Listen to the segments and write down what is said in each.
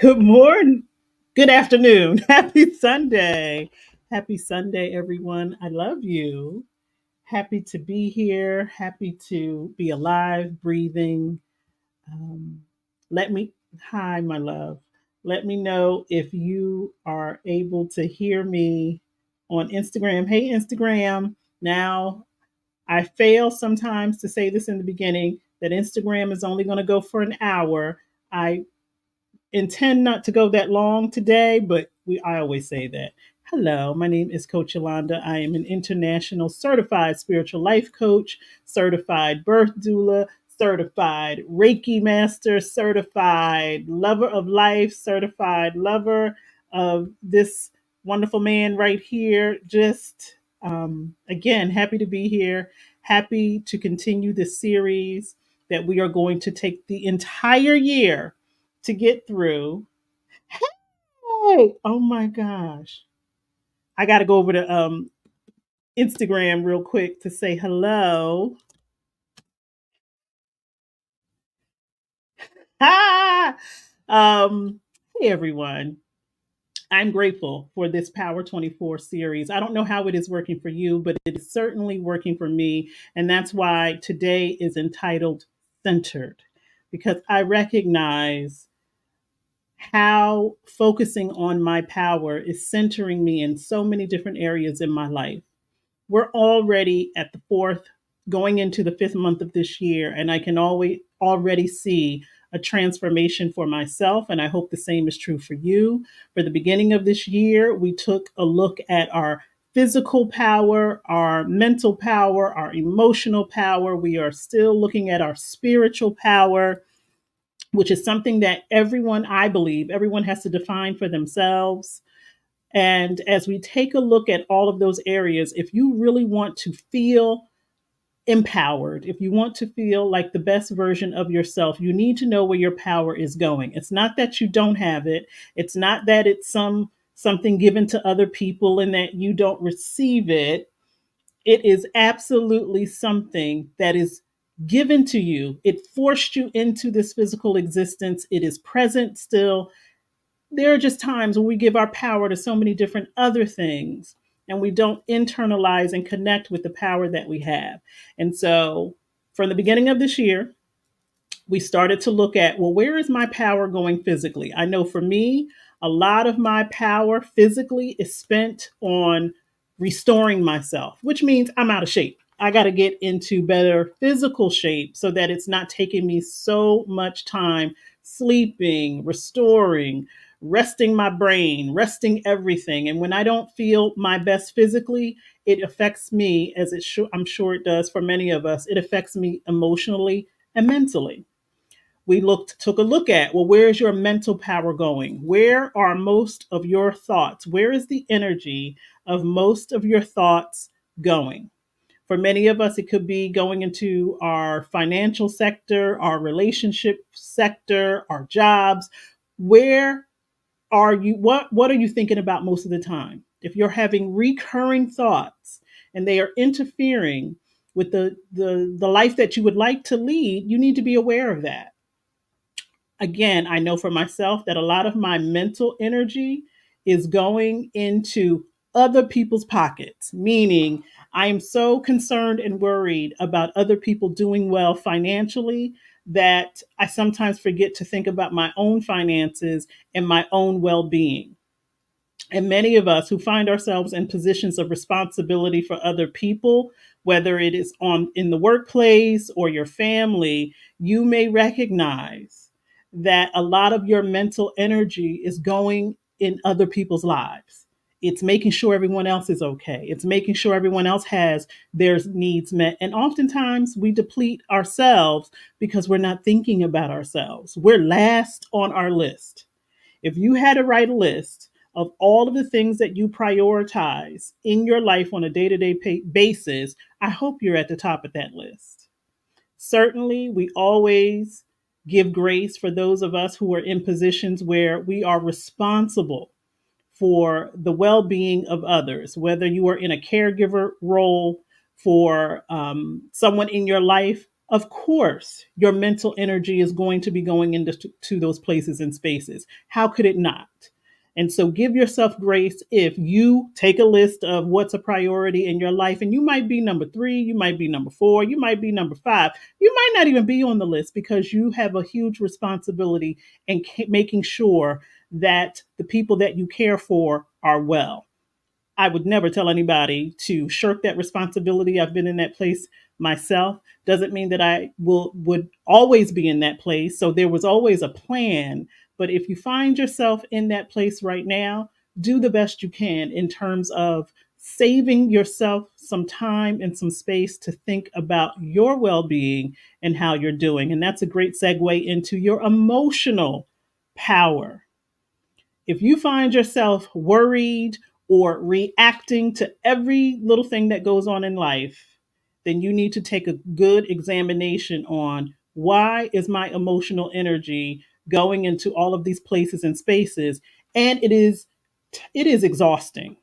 Good morning. Good afternoon. Happy Sunday. Happy Sunday, everyone. I love you. Happy to be here. Happy to be alive, breathing. Um, let me, hi, my love. Let me know if you are able to hear me on Instagram. Hey, Instagram. Now, I fail sometimes to say this in the beginning that Instagram is only going to go for an hour. I intend not to go that long today, but I always say that. Hello, my name is Coach Yolanda. I am an international certified spiritual life coach, certified birth doula, certified Reiki master, certified lover of life, certified lover of this wonderful man right here. Just again, happy to be here. Happy to continue this series that we are going to take the entire year to get through. Hey, oh my gosh. I got to go over to Instagram real quick to say hello. Ah! Um, hey, everyone. I'm grateful for this Power 24 series. I don't know how it is working for you, but it is certainly working for me. And that's why today is entitled Centered, because I recognize how focusing on my power is centering me in so many different areas in my life. We're already at the fourth, going into the fifth month of this year, and I can always already see a transformation for myself, and I hope the same is true for you. For the beginning of this year, we took a look at our physical power, our mental power, our emotional power. We are still looking at our spiritual power, which is something that everyone, I believe, everyone has to define for themselves. And as we take a look at all of those areas, if you really want to feel empowered, if you want to feel like the best version of yourself, you need to know where your power is going. It's not that you don't have it. It's not that it's something given to other people and that you don't receive it. It is absolutely something that is given to you. It forced you into this physical existence. It is present still. There are just times when we give our power to so many different other things and we don't internalize and connect with the power that we have. And so, from the beginning of this year, we started to look at, well, where is my power going physically? I know for me, a lot of my power physically is spent on restoring myself, which means I'm out of shape. I got to get into better physical shape so that it's not taking me so much time sleeping, restoring, resting my brain, resting everything. And when I don't feel my best physically, it affects me, as I'm sure it does for many of us. It affects me emotionally and mentally. We took a look at, well, where is your mental power going? Where are most of your thoughts? Where is the energy of most of your thoughts going? For many of us, it could be going into our financial sector, our relationship sector, our jobs. Where are you, what are you thinking about most of the time? If you're having recurring thoughts and they are interfering with the life that you would like to lead, you need to be aware of that. Again, I know for myself that a lot of my mental energy is going into other people's pockets, meaning I am so concerned and worried about other people doing well financially that I sometimes forget to think about my own finances and my own well being. And many of us who find ourselves in positions of responsibility for other people, whether it is on in the workplace or your family, you may recognize that a lot of your mental energy is going in other people's lives. It's making sure everyone else is okay. It's making sure everyone else has their needs met. And oftentimes we deplete ourselves because we're not thinking about ourselves. We're last on our list. If you had to write a list of all of the things that you prioritize in your life on a day to day basis, I hope you're at the top of that list. Certainly, we always give grace for those of us who are in positions where we are responsible for the well being of others, whether you are in a caregiver role for someone in your life of course, your mental energy is going to be going into to those places and spaces. How could it not? And so give yourself grace if you take a list of what's a priority in your life, and you might be number three, you might be number four, you might be number five, you might not even be on the list because you have a huge responsibility in making sure that the people that you care for are well. I would never tell anybody to shirk that responsibility. I've been in that place myself. Doesn't mean that I would always be in that place. So there was always a plan. But if you find yourself in that place right now, do the best you can in terms of saving yourself some time and some space to think about your well-being and how you're doing. And that's a great segue into your emotional power. If you find yourself worried or reacting to every little thing that goes on in life, then you need to take a good examination on why is my emotional energy going into all of these places and spaces, and it is exhausting.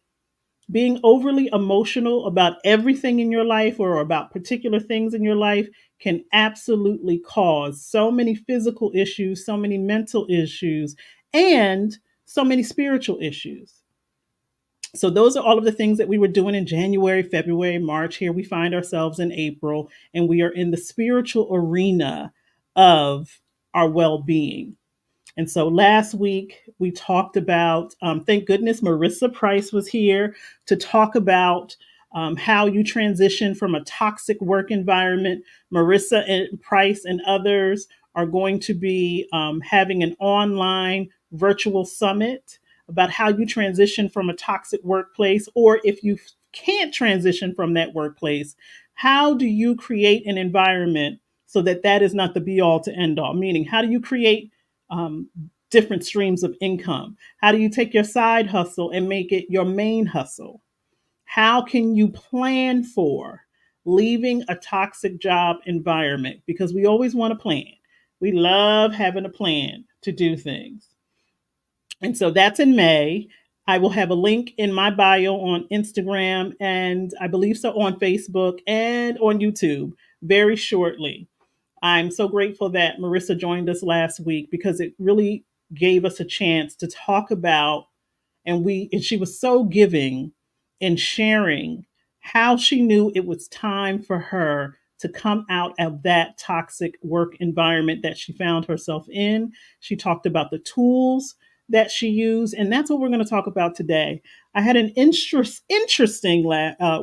Being overly emotional about everything in your life or about particular things in your life can absolutely cause so many physical issues, so many mental issues, and so many spiritual issues. So, those are all of the things that we were doing in January, February, March. Here we find ourselves in April, and we are in the spiritual arena of our well being. And so last week we talked about, thank goodness Marissa Price was here to talk about how you transition from a toxic work environment. Marissa and Price and others are going to be having an online virtual summit about how you transition from a toxic workplace, or if you can't transition from that workplace, how do you create an environment so that that is not the be all to end all? Meaning, how do you create um, different streams of income? How do you take your side hustle and make it your main hustle? How can you plan for leaving a toxic job environment? Because we always want a plan. We love having a plan to do things. And so that's in May. I will have a link in my bio on Instagram and I believe so on Facebook and on YouTube very shortly. I'm so grateful that Marissa joined us last week because it really gave us a chance to talk about, and she was so giving in sharing how she knew it was time for her to come out of that toxic work environment that she found herself in. She talked about the tools that she used, and that's what we're going to talk about today. I had an interesting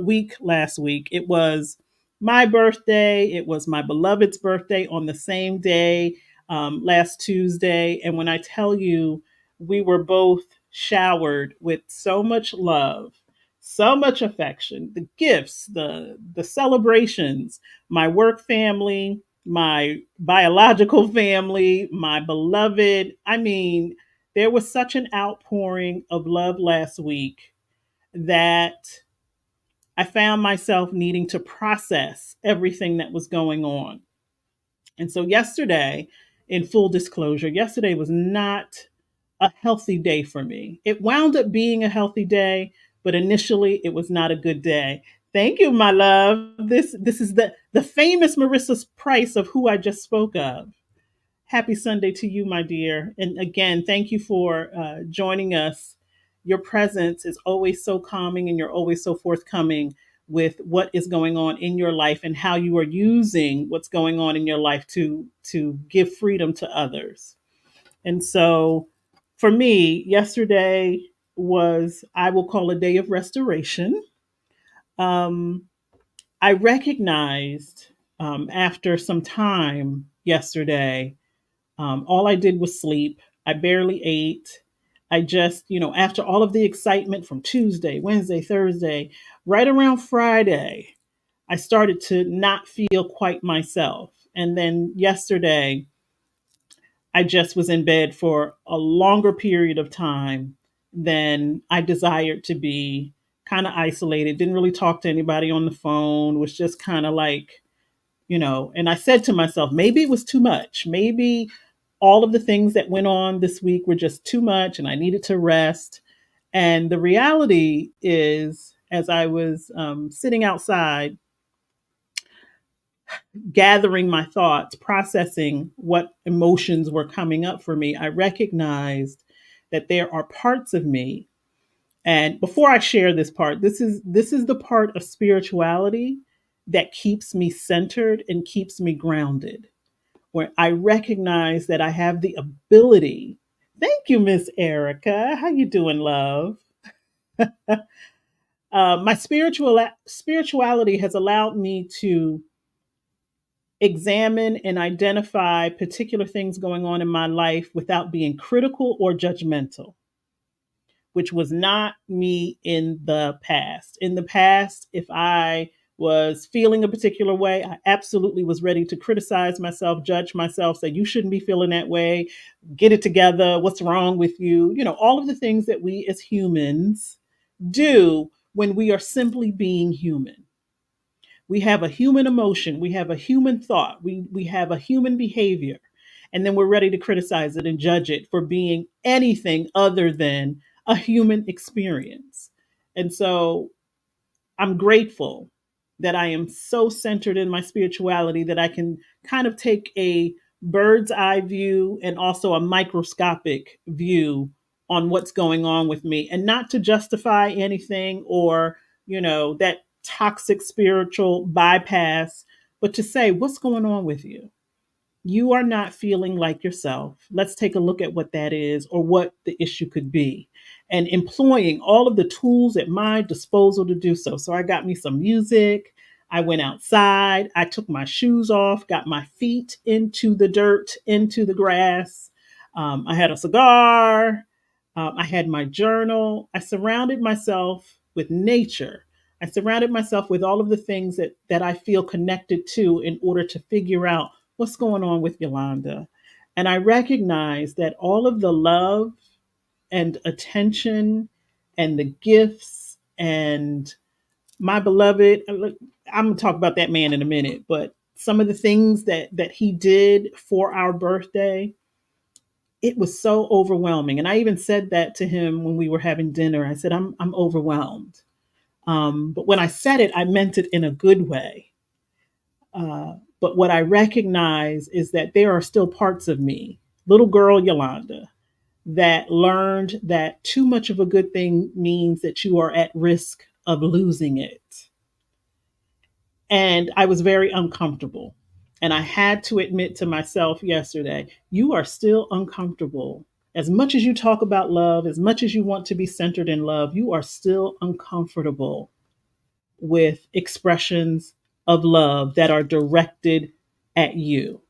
week last week. It was my birthday. It was my beloved's birthday on the same day, last Tuesday. And when I tell you, we were both showered with so much love, so much affection, the gifts, the celebrations, my work family, my biological family, my beloved. I mean, there was such an outpouring of love last week that I found myself needing to process everything that was going on. And so yesterday, in full disclosure, yesterday was not a healthy day for me. It wound up being a healthy day, but initially it was not a good day. Thank you, my love. This is the famous Marissa Price of who I just spoke of. Happy Sunday to you, my dear. And again, thank you for joining us. Your presence is always so calming and you're always so forthcoming with what is going on in your life and how you are using what's going on in your life to give freedom to others. And so for me, yesterday was, I will call a day of restoration. Um, I recognized after some time yesterday, all I did was sleep. I barely ate. I just, after all of the excitement from Tuesday, Wednesday, Thursday, right around Friday, I started to not feel quite myself. And then yesterday, I just was in bed for a longer period of time than I desired to be, kind of isolated, didn't really talk to anybody on the phone, was just kind of like, and I said to myself, maybe it was too much. Maybe all of the things that went on this week were just too much and I needed to rest. And the reality is, as I was sitting outside, gathering my thoughts, processing what emotions were coming up for me, I recognized that there are parts of me. And before I share this part, this is the part of spirituality that keeps me centered and keeps me grounded, where I recognize that I have the ability. Thank you, Miss Erica. How you doing, love? My spirituality has allowed me to examine and identify particular things going on in my life without being critical or judgmental, which was not me in the past. In the past, if I was feeling a particular way, I absolutely was ready to criticize myself, judge myself, say, you shouldn't be feeling that way, get it together, what's wrong with you? You know, all of the things that we as humans do when we are simply being human. We have a human emotion, we have a human thought, we have a human behavior, and then we're ready to criticize it and judge it for being anything other than a human experience. And so I'm grateful that I am so centered in my spirituality that I can kind of take a bird's eye view and also a microscopic view on what's going on with me, and not to justify anything or, that toxic spiritual bypass, but to say, what's going on with you? You are not feeling like yourself. Let's take a look at what that is or what the issue could be, and employing all of the tools at my disposal to do so. So I got me some music. I went outside. I took my shoes off, got my feet into the dirt, into the grass. I had a cigar. I had my journal. I surrounded myself with nature. I surrounded myself with all of the things that I feel connected to in order to figure out what's going on with Yolanda. And I recognize that all of the love and attention and the gifts and my beloved, I'm going to talk about that man in a minute, but some of the things that he did for our birthday, it was so overwhelming. And I even said that to him when we were having dinner. I said, I'm overwhelmed. But when I said it, I meant it in a good way. But what I recognize is that there are still parts of me, little girl Yolanda, that learned that too much of a good thing means that you are at risk of losing it. And I was very uncomfortable. And I had to admit to myself yesterday, you are still uncomfortable. As much as you talk about love, as much as you want to be centered in love, you are still uncomfortable with expressions of love that are directed at you.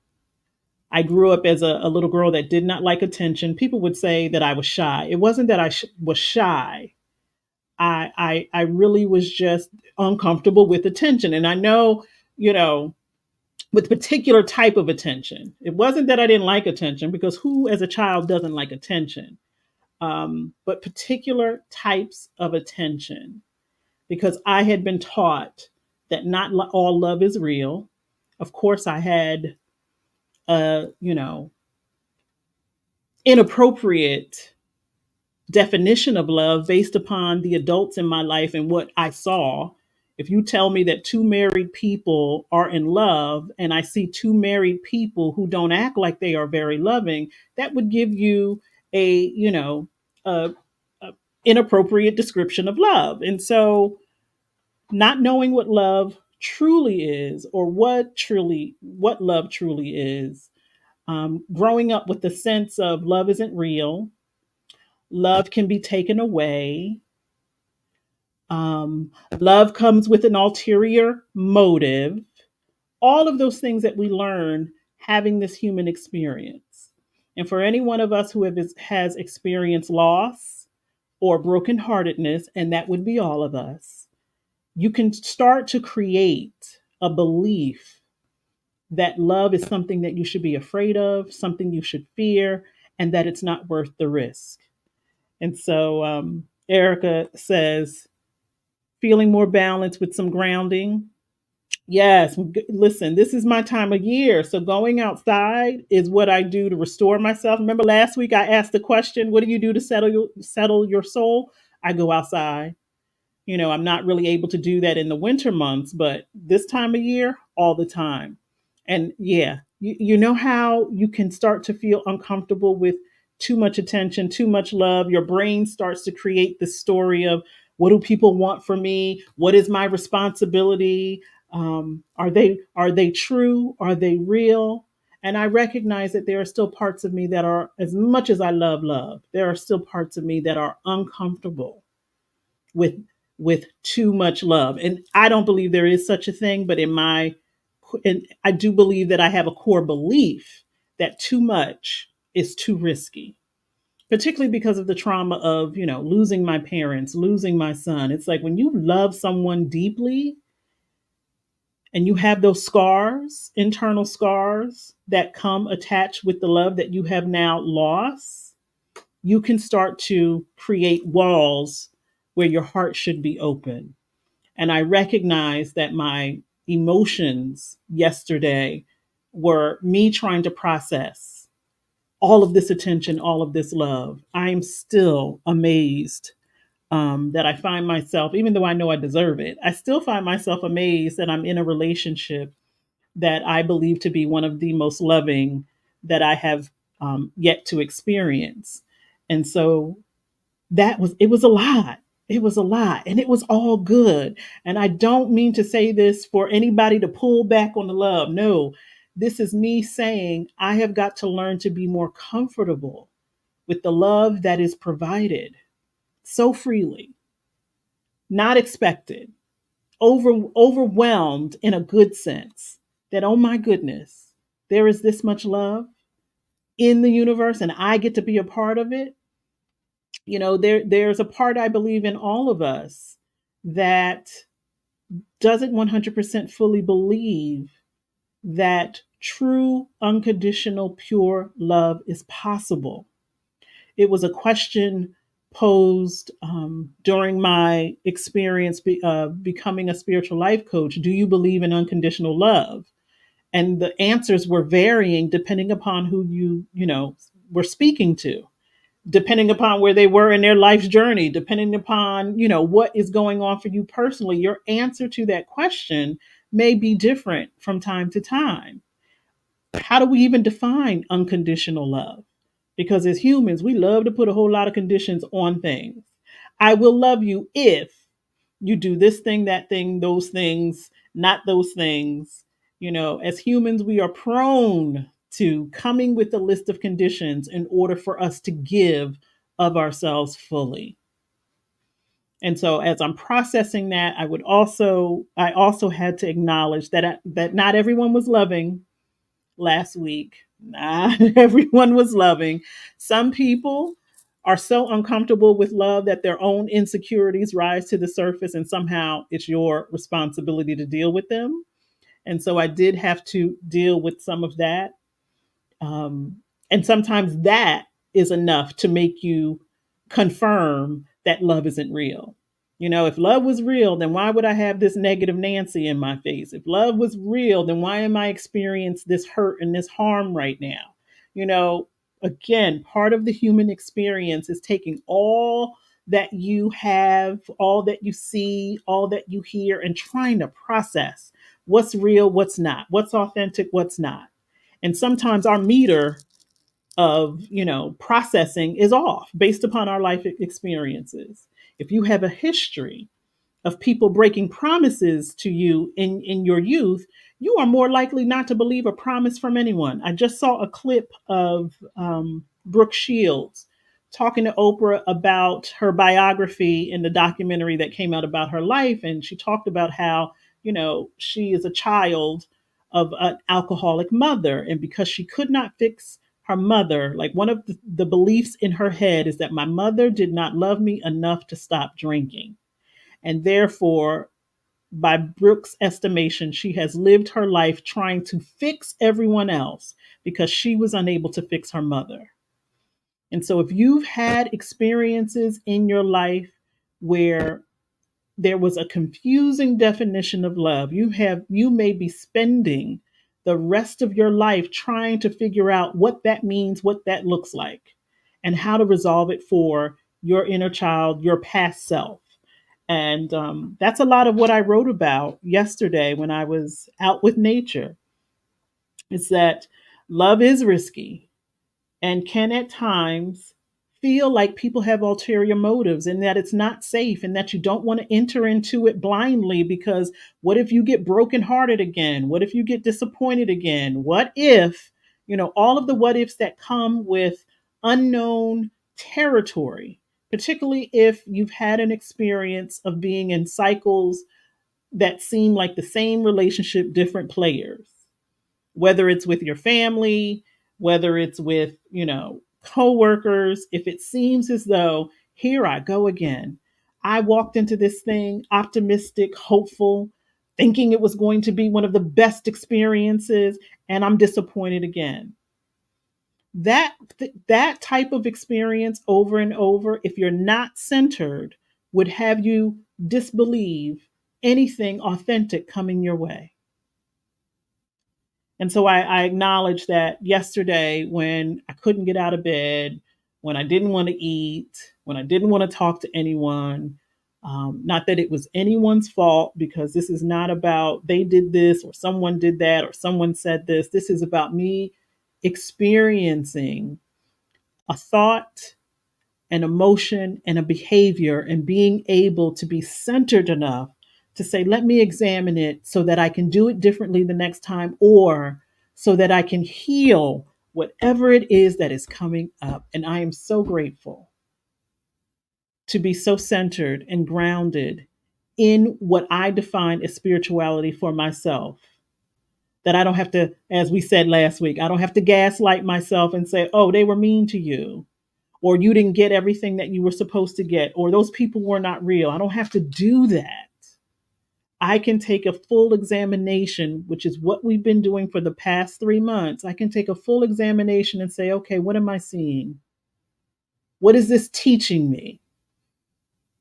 I grew up as a little girl that did not like attention. People would say that I was shy. It wasn't that I was shy. I really was just uncomfortable with attention. And I know, you know, with particular type of attention. It wasn't that I didn't like attention, because who as a child doesn't like attention? But particular types of attention, because I had been taught that not all love is real. Of course, I had, you know, inappropriate definition of love based upon the adults in my life and what I saw. If you tell me that two married people are in love and I see two married people who don't act like they are very loving, that would give you a, a, a inappropriate description of love. And so not knowing what love truly is, or what love truly is, growing up with the sense of love isn't real, love can be taken away. Love comes with an ulterior motive. All of those things that we learn having this human experience. And for any one of us who has experienced loss or brokenheartedness, and that would be all of us, you can start to create a belief that love is something that you should be afraid of, something you should fear, and that it's not worth the risk. And so Erica says, feeling more balanced with some grounding. Yes, listen, this is my time of year. So going outside is what I do to restore myself. Remember last week I asked the question, what do you do to settle your soul? I go outside. I'm not really able to do that in the winter months, but this time of year, all the time. And yeah, you know how you can start to feel uncomfortable with too much attention, too much love. Your brain starts to create this story of, what do people want from me? What is my responsibility? Are they true? Are they real? And I recognize that there are still parts of me that are, as much as I love, there are still parts of me that are uncomfortable with too much love. And I don't believe there is such a thing, but and I do believe that I have a core belief that too much is too risky, particularly because of the trauma of, losing my parents, losing my son. It's like when you love someone deeply and you have those scars, internal scars that come attached with the love that you have now lost, you can start to create walls where your heart should be open. And I recognize that my emotions yesterday were me trying to process all of this attention, all of this love. I'm still amazed that I find myself, even though I know I deserve it, I still find myself amazed that I'm in a relationship that I believe to be one of the most loving that I have yet to experience. And so it was a lot. It was a lot, and it was all good. And I don't mean to say this for anybody to pull back on the love. No, this is me saying I have got to learn to be more comfortable with the love that is provided so freely, not expected, overwhelmed in a good sense, that, oh my goodness, there is this much love in the universe and I get to be a part of it. There's a part I believe in all of us that doesn't 100% fully believe that true unconditional pure love is possible. It was a question posed during my experience becoming a spiritual life coach. Do you believe in unconditional love? And the answers were varying depending upon who you were speaking to, depending upon where they were in their life's journey, depending upon, what is going on for you personally. Your answer to that question may be different from time to time. How do we even define unconditional love? Because as humans, we love to put a whole lot of conditions on things. I will love you if you do this thing, that thing, those things, not those things. As humans, we are prone to coming with a list of conditions in order for us to give of ourselves fully. And so as I'm processing that, I also had to acknowledge that not everyone was loving last week. Not everyone was loving. Some people are so uncomfortable with love that their own insecurities rise to the surface, and somehow it's your responsibility to deal with them. And so I did have to deal with some of that. Um, and sometimes that is enough to make you confirm that love isn't real. If love was real, then why would I have this negative Nancy in my face? If love was real, then why am I experiencing this hurt and this harm right now? You know, again, part of the human experience is taking all that you have, all that you see, all that you hear, and trying to process what's real, what's not, what's authentic, what's not. And sometimes our meter of processing is off based upon our life experiences. If you have a history of people breaking promises to you in your youth, you are more likely not to believe a promise from anyone. I just saw a clip of Brooke Shields talking to Oprah about her biography in the documentary that came out about her life. And she talked about how, she is a child of an alcoholic mother. And because she could not fix her mother, like one of the beliefs in her head is that my mother did not love me enough to stop drinking. And therefore, by Brooke's estimation, she has lived her life trying to fix everyone else because she was unable to fix her mother. And so, if you've had experiences in your life where there was a confusing definition of love, you may be spending the rest of your life trying to figure out what that means, what that looks like, and how to resolve it for your inner child, your past self. And that's a lot of what I wrote about yesterday when I was out with nature. It's that love is risky and can at times feel like people have ulterior motives and that it's not safe and that you don't want to enter into it blindly because what if you get brokenhearted again? What if you get disappointed again? What if, all of the what ifs that come with unknown territory, particularly if you've had an experience of being in cycles that seem like the same relationship, different players, whether it's with your family, whether it's with, coworkers, if it seems as though here I go again. I walked into this thing optimistic, hopeful, thinking it was going to be one of the best experiences, and I'm disappointed again. That type of experience over and over, if you're not centered, would have you disbelieve anything authentic coming your way. And so I acknowledge that yesterday when I couldn't get out of bed, when I didn't want to eat, when I didn't want to talk to anyone, not that it was anyone's fault, because this is not about they did this or someone did that or someone said this. This is about me experiencing a thought, an emotion, and a behavior, and being able to be centered enough to say, let me examine it so that I can do it differently the next time, or so that I can heal whatever it is that is coming up. And I am so grateful to be so centered and grounded in what I define as spirituality for myself. That I don't have to, as we said last week, I don't have to gaslight myself and say, oh, they were mean to you, or you didn't get everything that you were supposed to get, or those people were not real. I don't have to do that. I can take a full examination, which is what we've been doing for the past 3 months. I can take a full examination and say, okay, what am I seeing? What is this teaching me?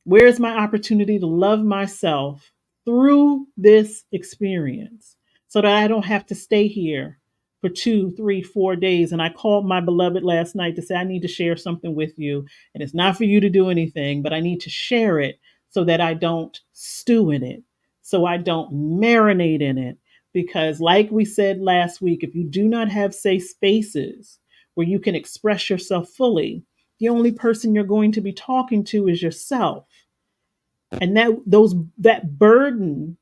Where is my opportunity to love myself through this experience so that I don't have to stay here for 2, 3, 4 days? And I called my beloved last night to say, I need to share something with you. And it's not for you to do anything, but I need to share it so that I don't stew in it, so I don't marinate in it. Because, like we said last week, if you do not have safe spaces where you can express yourself fully, the only person you're going to be talking to is yourself. And that burden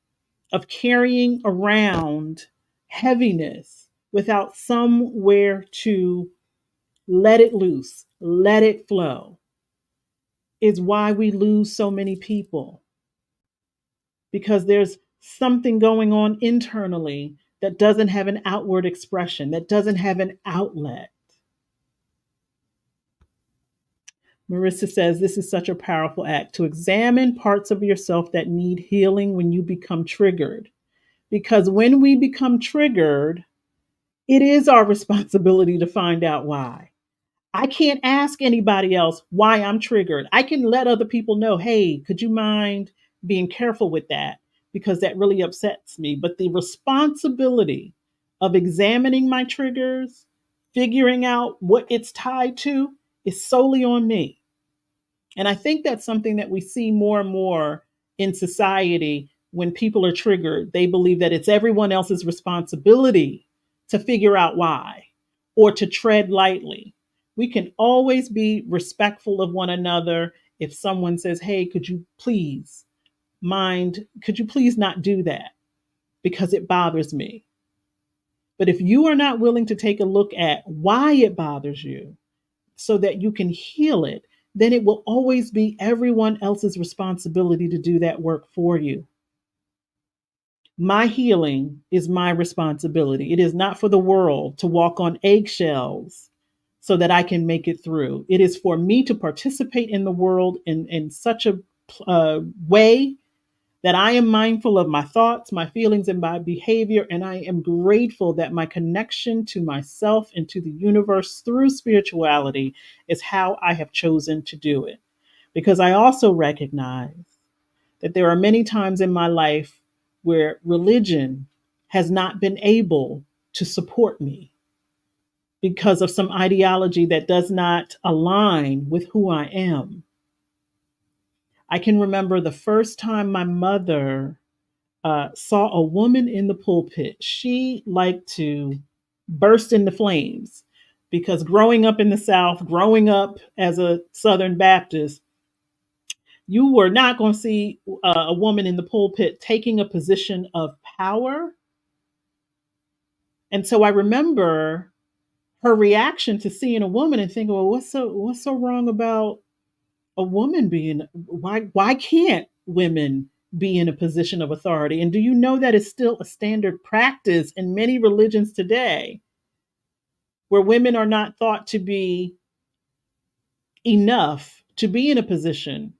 of carrying around heaviness without somewhere to let it loose, let it flow, is why we lose so many people, because there's something going on internally that doesn't have an outward expression, that doesn't have an outlet. Marissa says this is such a powerful act to examine parts of yourself that need healing when you become triggered. Because when we become triggered, it is our responsibility to find out why. I can't ask anybody else why I'm triggered. I can let other people know, hey, could you mind being careful with that? Because that really upsets me. But the responsibility of examining my triggers, figuring out what it's tied to, is solely on me. And I think that's something that we see more and more in society. When people are triggered, they believe that it's everyone else's responsibility to figure out why or to tread lightly. We can always be respectful of one another. If someone says, hey, could you please not do that because it bothers me? But if you are not willing to take a look at why it bothers you, so that you can heal it, then it will always be everyone else's responsibility to do that work for you. My healing is my responsibility. It is not for the world to walk on eggshells so that I can make it through. It is for me to participate in the world in such a way that I am mindful of my thoughts, my feelings, and my behavior. And I am grateful that my connection to myself and to the universe through spirituality is how I have chosen to do it. Because I also recognize that there are many times in my life where religion has not been able to support me because of some ideology that does not align with who I am. I can remember the first time my mother saw a woman in the pulpit. She liked to burst into flames. Because growing up in the South, growing up as a Southern Baptist, you were not going to see a woman in the pulpit taking a position of power. And so I remember her reaction to seeing a woman and thinking, well, what's so wrong about a woman being, why can't women be in a position of authority? And do you know that it's still a standard practice in many religions today where women are not thought to be enough to be in a position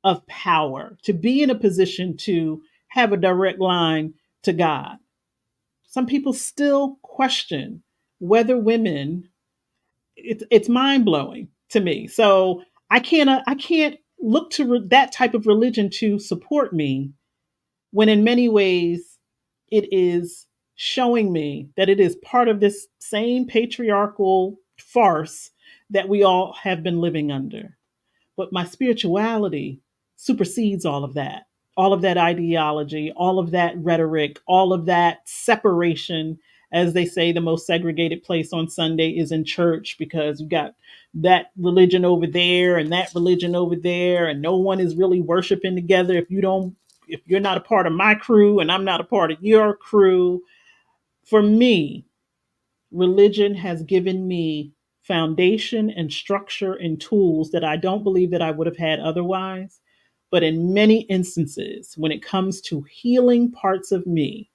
of power, to be in a position to have a direct line to God? Some people still question whether women, it's mind blowing to me. So I can't look to that type of religion to support me when in many ways it is showing me that it is part of this same patriarchal farce that we all have been living under. But my spirituality supersedes all of that ideology, all of that rhetoric, all of that separation. As they say, the most segregated place on Sunday is in church because you got that religion over there and that religion over there, and no one is really worshiping together if you're not a part of my crew and I'm not a part of your crew. For me, religion has given me foundation and structure and tools that I don't believe that I would have had otherwise. But in many instances, when it comes to healing parts of me,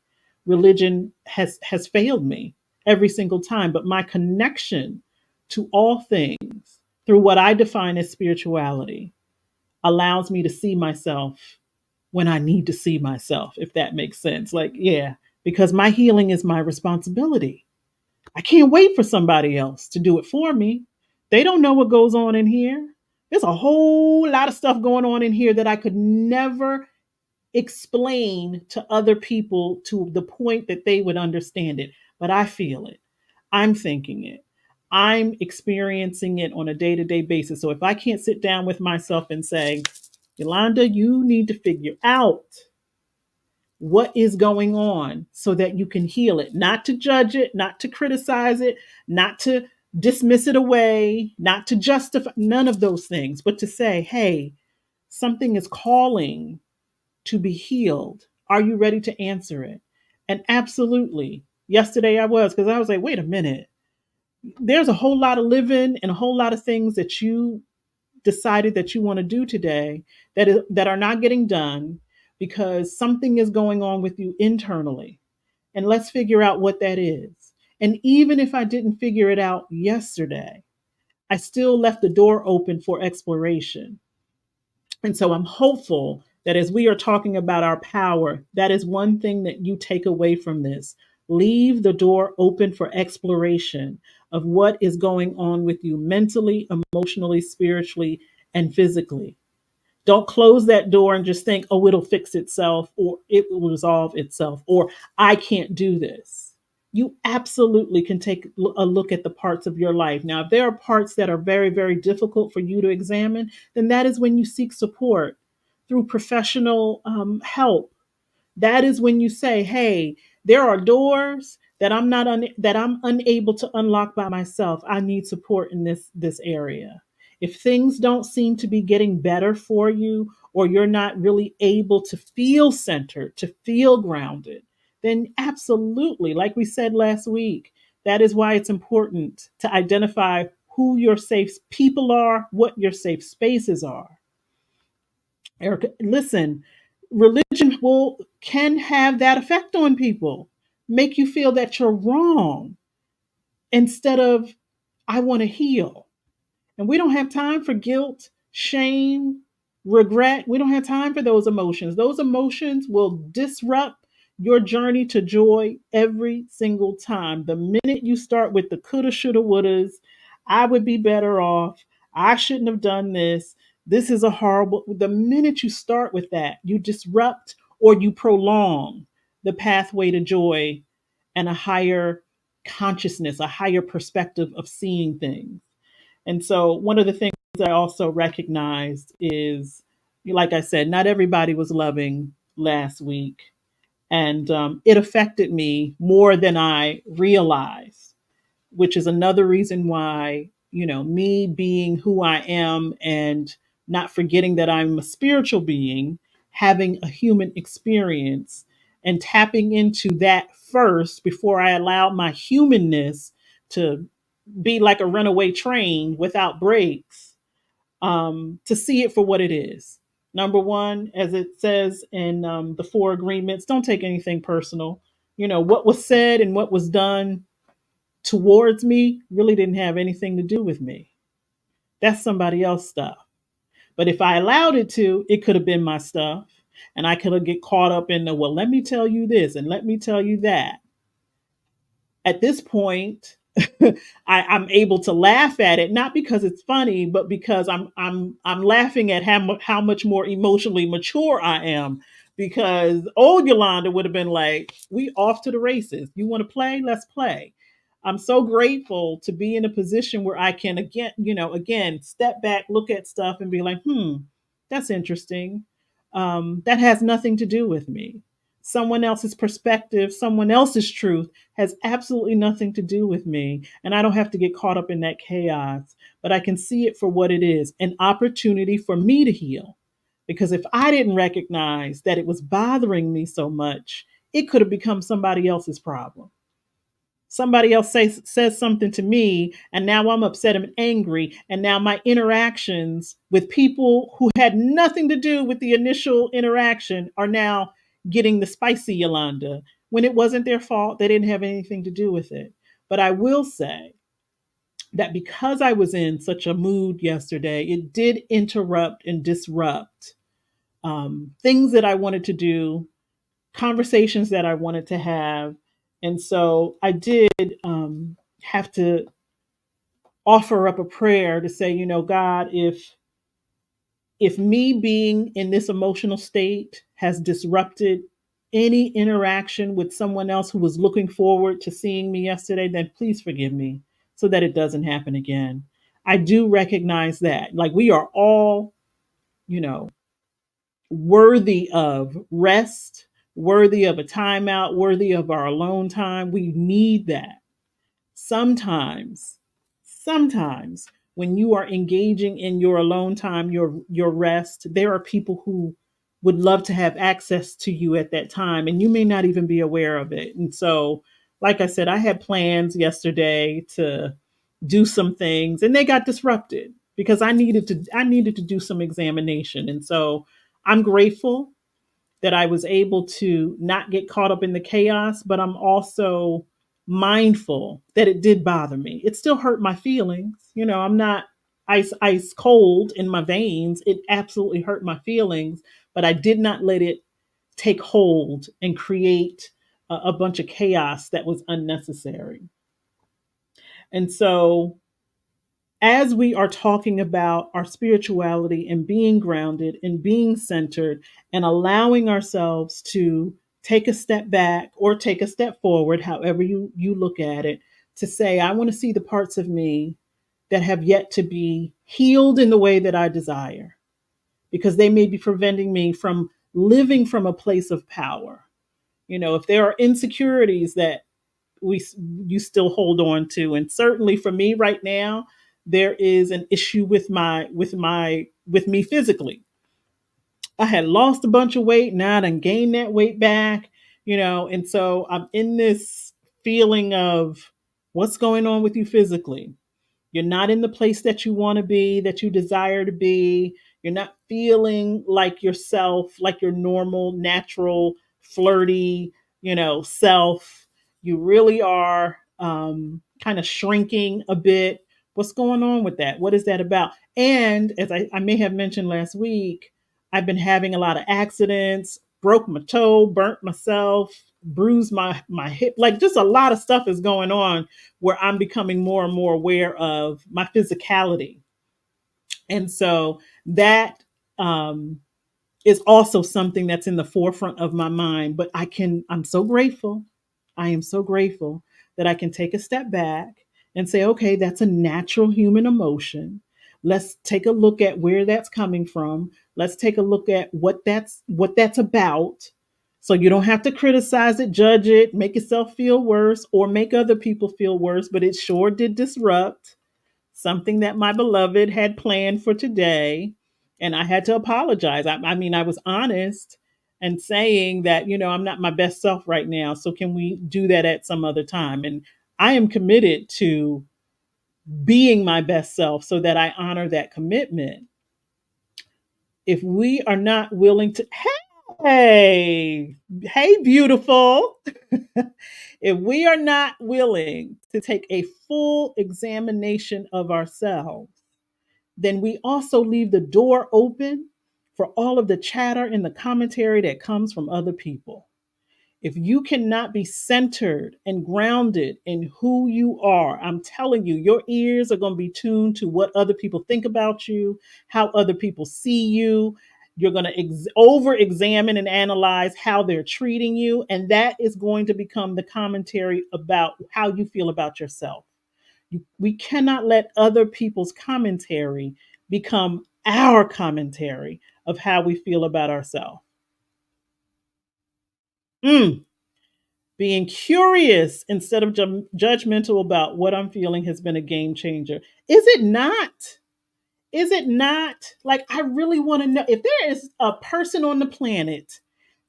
religion has failed me every single time. But my connection to all things through what I define as spirituality allows me to see myself when I need to see myself, if that makes sense. Like, yeah, because my healing is my responsibility. I can't wait for somebody else to do it for me. They don't know what goes on in here. There's a whole lot of stuff going on in here that I could never explain to other people to the point that they would understand it. But I feel it. I'm thinking it. I'm experiencing it on a day to day basis. So if I can't sit down with myself and say, Yolanda, you need to figure out what is going on so that you can heal it, not to judge it, not to criticize it, not to dismiss it away, not to justify none of those things, but to say, hey, something is calling to be healed. Are you ready to answer it? And absolutely, yesterday I was, because I was like, wait a minute. There's a whole lot of living and a whole lot of things that you decided that you want to do today that are not getting done because something is going on with you internally. And let's figure out what that is. And even if I didn't figure it out yesterday, I still left the door open for exploration. And so I'm hopeful that as we are talking about our power, that is one thing that you take away from this. Leave the door open for exploration of what is going on with you mentally, emotionally, spiritually, and physically. Don't close that door and just think, oh, it'll fix itself or it will resolve itself or I can't do this. You absolutely can take a look at the parts of your life. Now, if there are parts that are very, very difficult for you to examine, then that is when you seek support through professional help. That is when you say, hey, there are doors that that I'm unable to unlock by myself. I need support in this area. If things don't seem to be getting better for you, or you're not really able to feel centered, to feel grounded, then absolutely, like we said last week, that is why it's important to identify who your safe people are, what your safe spaces are. Erica, listen, religion will can have that effect on people, make you feel that you're wrong instead of I want to heal. And we don't have time for guilt, shame, regret. We don't have time for those emotions. Those emotions will disrupt your journey to joy every single time. The minute you start with the coulda, shoulda, wouldas, I would be better off. I shouldn't have done this. This is a horrible. The minute you start with that, you disrupt or you prolong the pathway to joy and a higher consciousness, a higher perspective of seeing things. And so, one of the things I also recognized is, like I said, not everybody was loving last week. And it affected me more than I realized. which is another reason why, me being who I am and not forgetting that I'm a spiritual being, having a human experience and tapping into that first before I allow my humanness to be like a runaway train without brakes, to see it for what it is. Number one, as it says in the four agreements, don't take anything personal. What was said and what was done towards me really didn't have anything to do with me. That's somebody else's stuff. But if I allowed it to, it could have been my stuff. And I could have get caught up in the, well, let me tell you this and let me tell you that. At this point, I'm able to laugh at it, not because it's funny, but because I'm laughing at how much more emotionally mature I am. Because old Yolanda would have been like, "We off to the races. You want to play? Let's play." I'm so grateful to be in a position where I can again step back, look at stuff, and be like, that's interesting. That has nothing to do with me. Someone else's perspective, someone else's truth has absolutely nothing to do with me. And I don't have to get caught up in that chaos, but I can see it for what it is, an opportunity for me to heal. Because if I didn't recognize that it was bothering me so much, it could have become somebody else's problem. Somebody else says something to me, and now I'm upset and angry. And now my interactions with people who had nothing to do with the initial interaction are now getting the spicy Yolanda when it wasn't their fault. They didn't have anything to do with it. But I will say that because I was in such a mood yesterday, it did interrupt and disrupt things that I wanted to do, conversations that I wanted to have. And so I did have to offer up a prayer to say, God, if me being in this emotional state has disrupted any interaction with someone else who was looking forward to seeing me yesterday, then please forgive me so that it doesn't happen again. I do recognize that. Like we are all, you know, worthy of rest, worthy of a timeout, worthy of our alone time. We need that. Sometimes when you are engaging in your alone time, your rest, there are people who would love to have access to you at that time and you may not even be aware of it. And so, like I said, I had plans yesterday to do some things and they got disrupted because I needed to do some examination. And so, I'm grateful that I was able to not get caught up in the chaos, but I'm also mindful that it did bother me. It still hurt my feelings. I'm not ice cold in my veins. It absolutely hurt my feelings, but I did not let it take hold and create a bunch of chaos that was unnecessary. And so as we are talking about our spirituality and being grounded and being centered and allowing ourselves to take a step back or take a step forward, however you look at it, to say, I want to see the parts of me that have yet to be healed in the way that I desire, because they may be preventing me from living from a place of power. If there are insecurities that we you still hold on to, and certainly for me right now there is an issue with me physically. I had lost a bunch of weight, now I done gained that weight back, and so I'm in this feeling of what's going on with you physically. You're not in the place that you want to be, that you desire to be. You're not feeling like yourself, like your normal, natural, flirty, self. You really are kind of shrinking a bit. What's going on with that? What is that about? And as I may have mentioned last week, I've been having a lot of accidents, broke my toe, burnt myself, bruised my hip. Like just a lot of stuff is going on where I'm becoming more and more aware of my physicality. And so that is also something that's in the forefront of my mind. But I'm so grateful. I am so grateful that I can take a step back and say, okay, that's a natural human emotion. Let's take a look at where that's coming from. Let's take a look at what that's about So you don't have to criticize it, judge it, make yourself feel worse, or make other people feel worse. But it sure did disrupt something that my beloved had planned for today. And I had to apologize. I mean, I was honest and saying that, I'm not my best self right now. So can we do that at some other time? And I am committed to being my best self so that I honor that commitment. If we are not willing to, hey, beautiful. If we are not willing to take a full examination of ourselves, then we also leave the door open for all of the chatter and the commentary that comes from other people. If you cannot be centered and grounded in who you are, I'm telling you, your ears are going to be tuned to what other people think about you, how other people see you. You're going to over examine and analyze how they're treating you. And that is going to become the commentary about how you feel about yourself. We cannot let other people's commentary become our commentary of how we feel about ourselves. Mm. Being curious instead of judgmental about what I'm feeling has been a game changer. Is it not? Is it not? Like, I really want to know if there is a person on the planet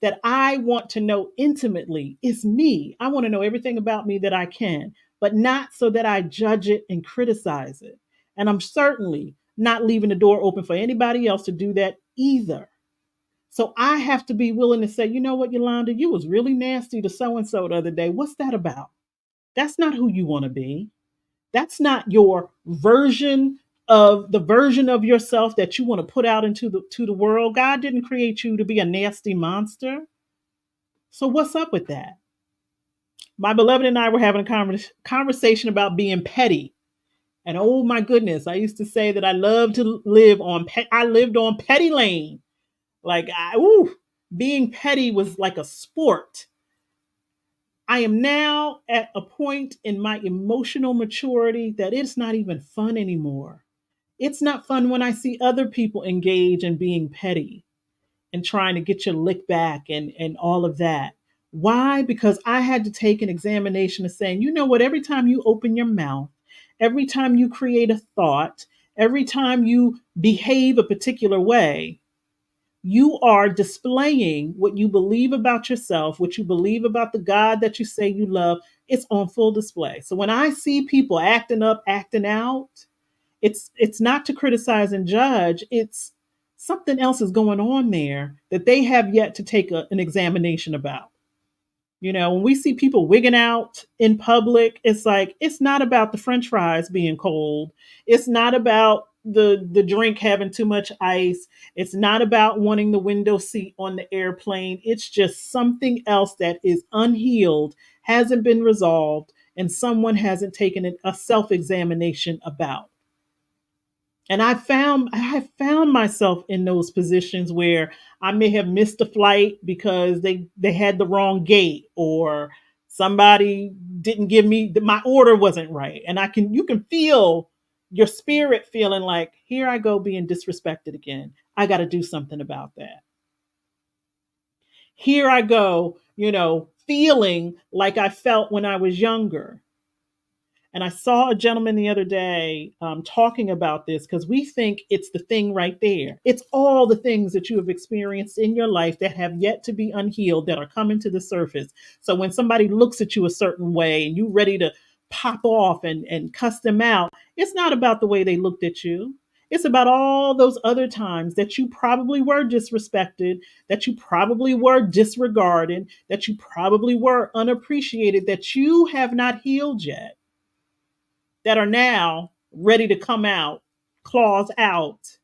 that I want to know intimately, it's me. I want to know everything about me that I can, but not so that I judge it and criticize it. And I'm certainly not leaving the door open for anybody else to do that either. So I have to be willing to say, you know what, Yolanda, you was really nasty to so and so the other day. What's that about? That's not who you want to be. That's not your version of yourself that you want to put out into the world. God didn't create you to be a nasty monster. So what's up with that? My beloved and I were having a conversation about being petty. And oh my goodness, I used to say that I love to live on I lived on Petty Lane. Like, being petty was like a sport. I am now at a point in my emotional maturity that it's not even fun anymore. It's not fun when I see other people engage in being petty and trying to get your lick back and all of that. Why? Because I had to take an examination of saying, you know what, every time you open your mouth, every time you create a thought, every time you behave a particular way, you are displaying what you believe about yourself, what you believe about the God that you say you love. It's on full display. So when I see people acting up, acting out, it's not to criticize and judge. It's something else is going on there that they have yet to take an examination about. When we see people wigging out in public, it's like it's not about the French fries being cold. It's not about the drink having too much ice. It's not about wanting the window seat on the airplane. It's just something else that is unhealed, hasn't been resolved, and someone hasn't taken a self-examination about. And I have found myself in those positions where I may have missed a flight because they had the wrong gate, or somebody didn't give me my order wasn't right, and you can feel your spirit feeling like, here I go being disrespected again. I got to do something about that. Here I go, feeling like I felt when I was younger. And I saw a gentleman the other day talking about this, because we think it's the thing right there. It's all the things that you have experienced in your life that have yet to be unhealed that are coming to the surface. So when somebody looks at you a certain way and you're ready to pop off and cuss them out, it's not about the way they looked at you. It's about all those other times that you probably were disrespected, that you probably were disregarded, that you probably were unappreciated, that you have not healed yet, that are now ready to come out, claws out,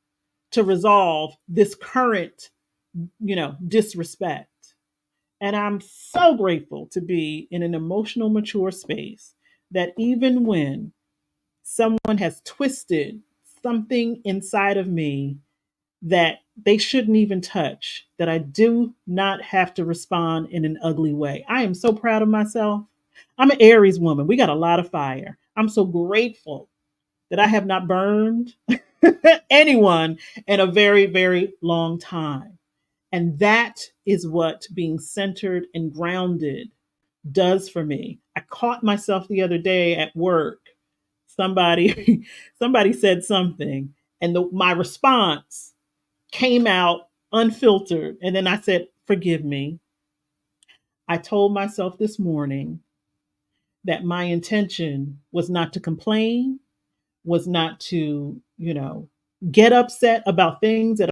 to resolve this current, disrespect. And I'm so grateful to be in an emotional, mature space that even when someone has twisted something inside of me that they shouldn't even touch, that I do not have to respond in an ugly way. I am so proud of myself. I'm an Aries woman. We got a lot of fire. I'm so grateful that I have not burned anyone in a very, very long time. And that is what being centered and grounded does for me. I caught myself the other day at work. Somebody somebody said something, and my response came out unfiltered. And then I said, "Forgive me." I told myself this morning that my intention was not to complain, was not to, get upset about things that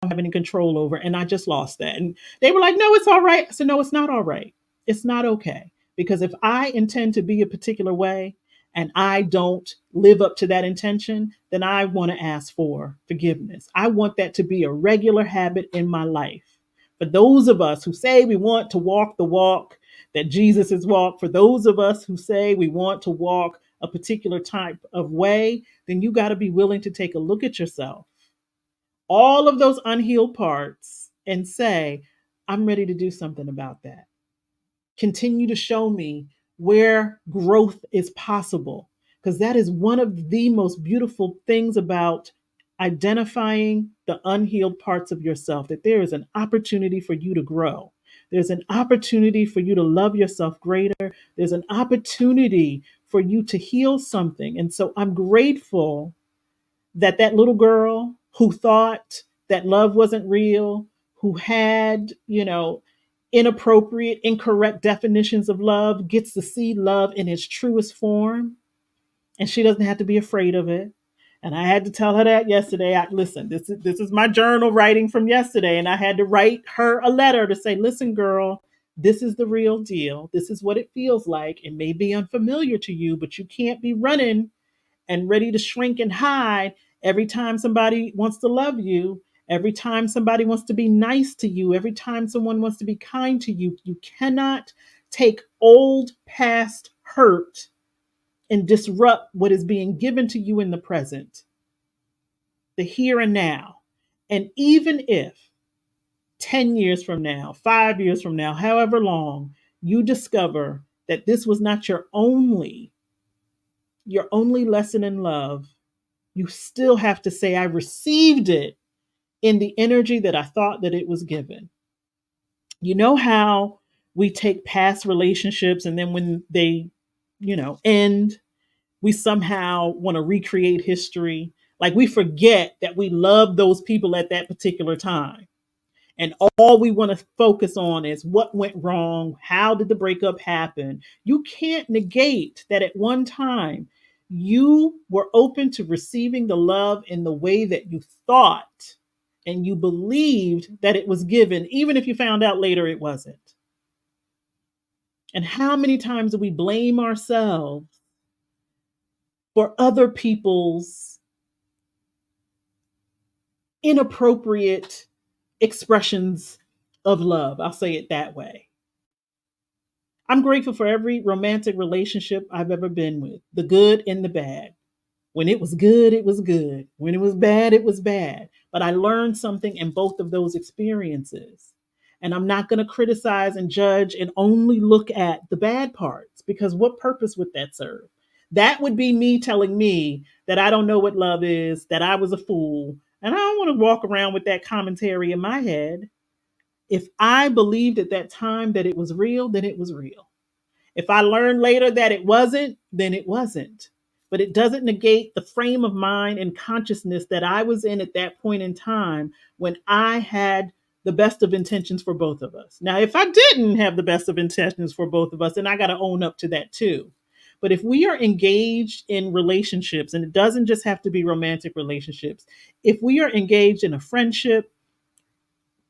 have any control over. And I just lost that. And they were like, "No, it's all right." I said, "No, it's not all right. It's not okay." Because if I intend to be a particular way and I don't live up to that intention, then I want to ask for forgiveness. I want that to be a regular habit in my life. For those of us who say we want to walk the walk that Jesus has walked, for those of us who say we want to walk a particular type of way, then you got to be willing to take a look at yourself, all of those unhealed parts, and say, "I'm ready to do something about that." Continue to show me where growth is possible. Because that is one of the most beautiful things about identifying the unhealed parts of yourself, that there is an opportunity for you to grow. There's an opportunity for you to love yourself greater. There's an opportunity for you to heal something. And so I'm grateful that that little girl who thought that love wasn't real, who had, inappropriate, incorrect definitions of love, gets to see love in its truest form, and she doesn't have to be afraid of it. And I had to tell her that yesterday. Listen, this is my journal writing from yesterday, and I had to write her a letter to say, "Listen, girl, this is the real deal. This is what it feels like. It may be unfamiliar to you, but you can't be running and ready to shrink and hide every time somebody wants to love you, every time somebody wants to be nice to you, every time someone wants to be kind to you. You cannot take old past hurt and disrupt what is being given to you in the present, the here and now." And even if 10 years from now, 5 years from now, however long, you discover that this was not your only lesson in love, you still have to say, "I received it in the energy that I thought that it was given." You know how we take past relationships and then when they, end, we somehow want to recreate history. Like we forget that we loved those people at that particular time. And all we want to focus on is what went wrong. How did the breakup happen? You can't negate that at one time you were open to receiving the love in the way that you thought and you believed that it was given, even if you found out later it wasn't. And how many times do we blame ourselves for other people's inappropriate expressions of love? I'll say it that way. I'm grateful for every romantic relationship I've ever been with, the good and the bad. When it was good, it was good. When it was bad, it was bad. But I learned something in both of those experiences. And I'm not going to criticize and judge and only look at the bad parts, because what purpose would that serve? That would be me telling me that I don't know what love is, that I was a fool. And I don't want to walk around with that commentary in my head. If I believed at that time that it was real, then it was real. If I learned later that it wasn't, then it wasn't. But it doesn't negate the frame of mind and consciousness that I was in at that point in time when I had the best of intentions for both of us. Now, if I didn't have the best of intentions for both of us, then I got to own up to that too. But if we are engaged in relationships, and it doesn't just have to be romantic relationships, if we are engaged in a friendship,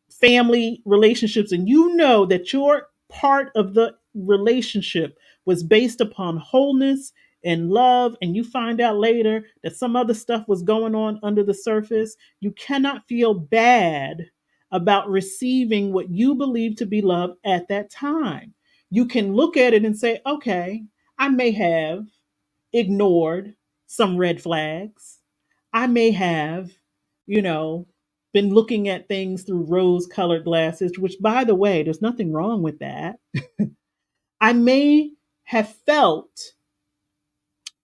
family relationships, and you know that your part of the relationship was based upon wholeness and love, and you find out later that some other stuff was going on under the surface, you cannot feel bad about receiving what you believe to be love at that time. You can look at it and say, "Okay, I may have ignored some red flags. I may have, you know, been looking at things through rose colored glasses," which, by the way, there's nothing wrong with that. I may have felt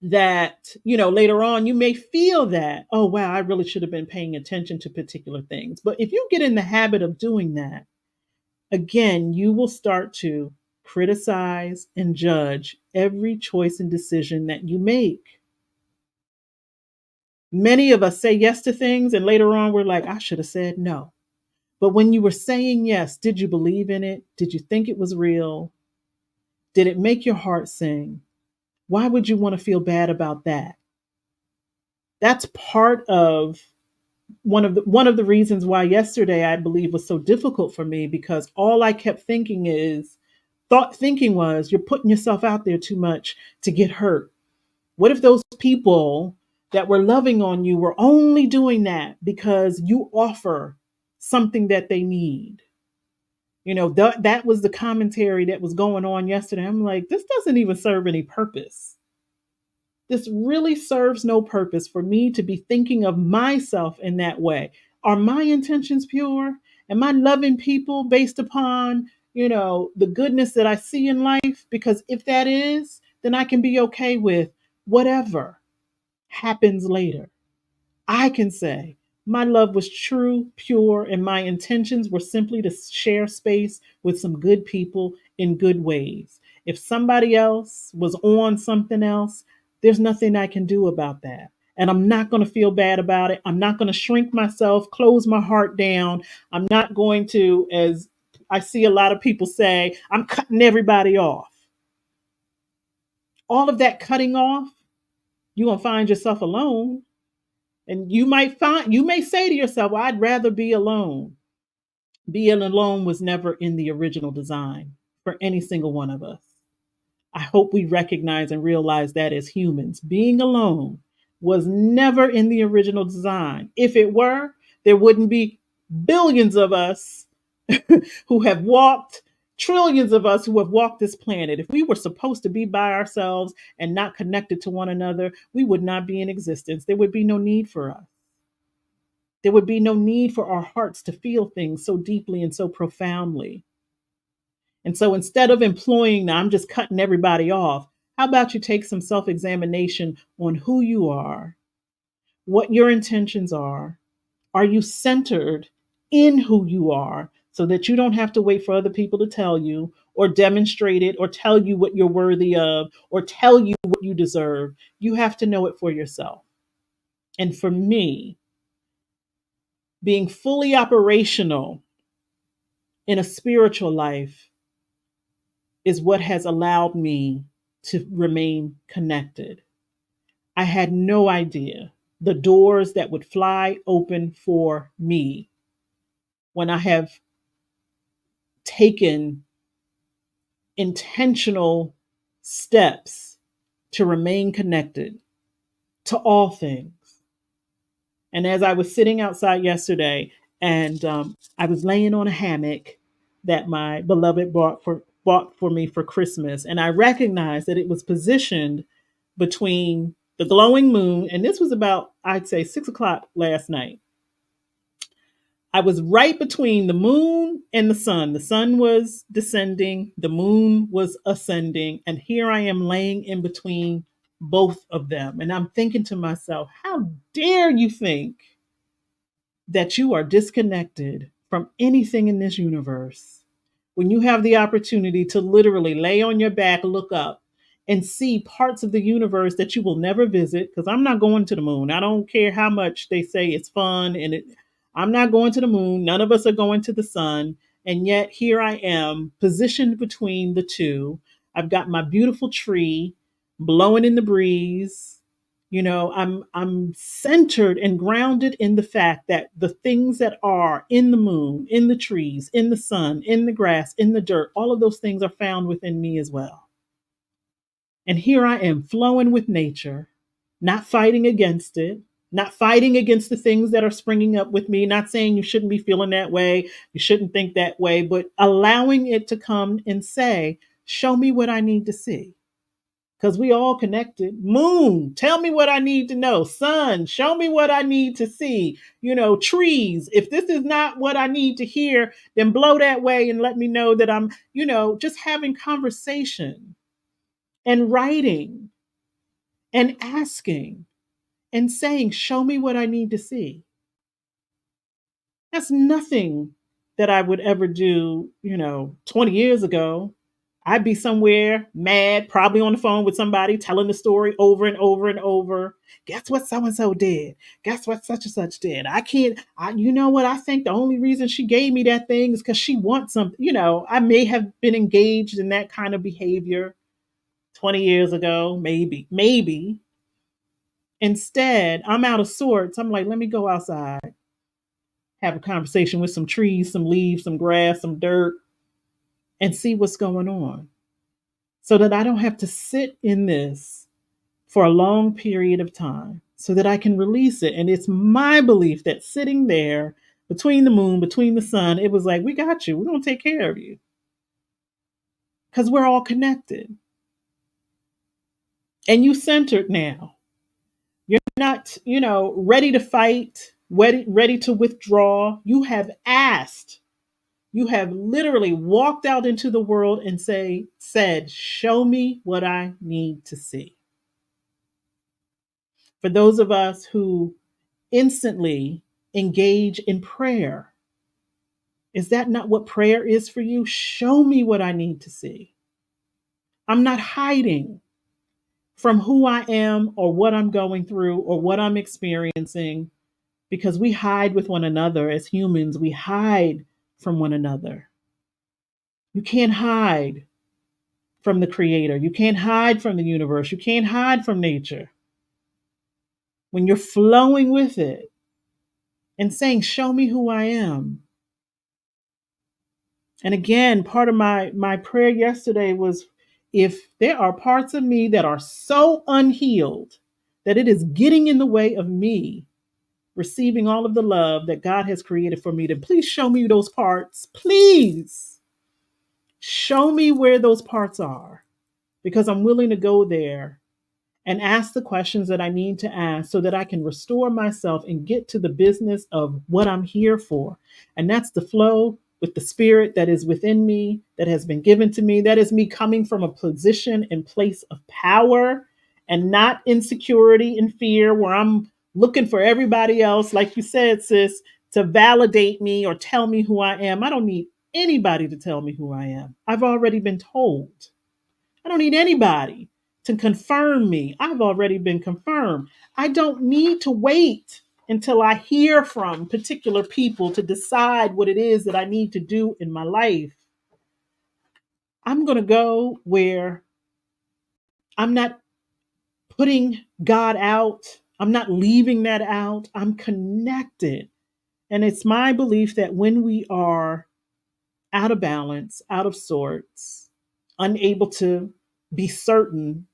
that, later on you may feel that, oh, wow, I really should have been paying attention to particular things. But if you get in the habit of doing that, again, you will start to criticize and judge every choice and decision that you make. Many of us say yes to things, and later on we're like, I should have said no. But when you were saying yes, did you believe in it? Did you think it was real? Did it make your heart sing? Why would you want to feel bad about that? That's part of one of the reasons why yesterday I believe was so difficult for me, because all I kept thinking was, you're putting yourself out there too much to get hurt. What if those people that were loving on you were only doing that because you offer something that they need? That was the commentary that was going on yesterday. I'm like, this doesn't even serve any purpose. This really serves no purpose for me to be thinking of myself in that way. Are my intentions pure? Am I loving people based upon, the goodness that I see in life? Because if that is, then I can be okay with whatever happens later. I can say my love was true, pure, and my intentions were simply to share space with some good people in good ways. If somebody else was on something else, there's nothing I can do about that. And I'm not going to feel bad about it. I'm not going to shrink myself, close my heart down. I'm not going to, as I see a lot of people say, I'm cutting everybody off. All of that cutting off, you're going to find yourself alone. And you may say to yourself, well, I'd rather be alone. Being alone was never in the original design for any single one of us. I hope we recognize and realize that as humans. Being alone was never in the original design. If it were, there wouldn't be billions of us who have walked, trillions of us who have walked this planet. If we were supposed to be by ourselves and not connected to one another, we would not be in existence. There would be no need for us. There would be no need for our hearts to feel things so deeply and so profoundly. And so instead of employing, now I'm just cutting everybody off, how about you take some self examination on who you are, what your intentions are? Are you centered in who you are so that you don't have to wait for other people to tell you or demonstrate it or tell you what you're worthy of or tell you what you deserve? You have to know it for yourself. And for me, being fully operational in a spiritual life is what has allowed me to remain connected. I had no idea the doors that would fly open for me when I have taken intentional steps to remain connected to all things. And as I was sitting outside yesterday, and I was laying on a hammock that my beloved bought for me for Christmas, and I recognized that it was positioned between the glowing moon, and this was about, I'd say, 6 o'clock last night. I was right between the moon and the sun. The sun was descending, the moon was ascending, and here I am laying in between both of them. And I'm thinking to myself, how dare you think that you are disconnected from anything in this universe when you have the opportunity to literally lay on your back, look up, and see parts of the universe that you will never visit? Because I'm not going to the moon. I don't care how much they say it's fun I'm not going to the moon. None of us are going to the sun. And yet here I am positioned between the two. I've got my beautiful tree blowing in the breeze. I'm centered and grounded in the fact that the things that are in the moon, in the trees, in the sun, in the grass, in the dirt, all of those things are found within me as well. And here I am flowing with nature, not fighting against it, not fighting against the things that are springing up with me, not saying you shouldn't be feeling that way, you shouldn't think that way, but allowing it to come and say, show me what I need to see. Because we all connected. Moon, tell me what I need to know. Sun, show me what I need to see. Trees, if this is not what I need to hear, then blow that way and let me know that I'm, just having conversation and writing and asking and saying, show me what I need to see. That's nothing that I would ever do, 20 years ago. I'd be somewhere mad, probably on the phone with somebody, telling the story over and over and over. Guess what so and so did? Guess what such and such did? I can't, you know what? I think the only reason she gave me that thing is because she wants something. I may have been engaged in that kind of behavior 20 years ago, maybe, maybe. Instead, I'm out of sorts. I'm like, let me go outside, have a conversation with some trees, some leaves, some grass, some dirt, and see what's going on so that I don't have to sit in this for a long period of time so that I can release it. And it's my belief that sitting there between the moon, between the sun, it was like, we got you. We're going to take care of you because we're all connected. And you centered now. You're not, ready to fight, ready to withdraw. You have asked. You have literally walked out into the world and said, show me what I need to see. For those of us who instantly engage in prayer, is that not what prayer is for you? Show me what I need to see. I'm not hiding from who I am or what I'm going through or what I'm experiencing because we hide with one another as humans. We hide from one another. You can't hide from the creator. You can't hide from the universe. You can't hide from nature. When you're flowing with it and saying, show me who I am. And again, part of my prayer yesterday was if there are parts of me that are so unhealed that it is getting in the way of me receiving all of the love that God has created for me, then please show me those parts. Please show me where those parts are because I'm willing to go there and ask the questions that I need to ask so that I can restore myself and get to the business of what I'm here for. And that's the flow with the spirit that is within me, that has been given to me. That is me coming from a position and place of power and not insecurity and fear where I'm looking for everybody else, like you said, sis, to validate me or tell me who I am. I don't need anybody to tell me who I am. I've already been told. I don't need anybody to confirm me. I've already been confirmed. I don't need to wait until I hear from particular people to decide what it is that I need to do in my life. I'm going to go where I'm not putting God out. I'm not leaving that out. I'm connected. And it's my belief that when we are out of balance, out of sorts, unable to be certain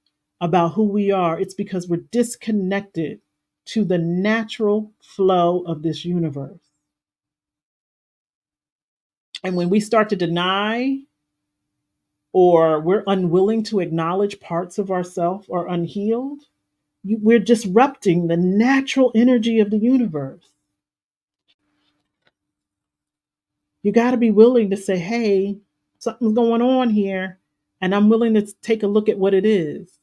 about who we are, it's because we're disconnected to the natural flow of this universe. And when we start to deny or we're unwilling to acknowledge parts of ourselves are unhealed, we're disrupting the natural energy of the universe. You got to be willing to say, hey, something's going on here, and I'm willing to take a look at what it is.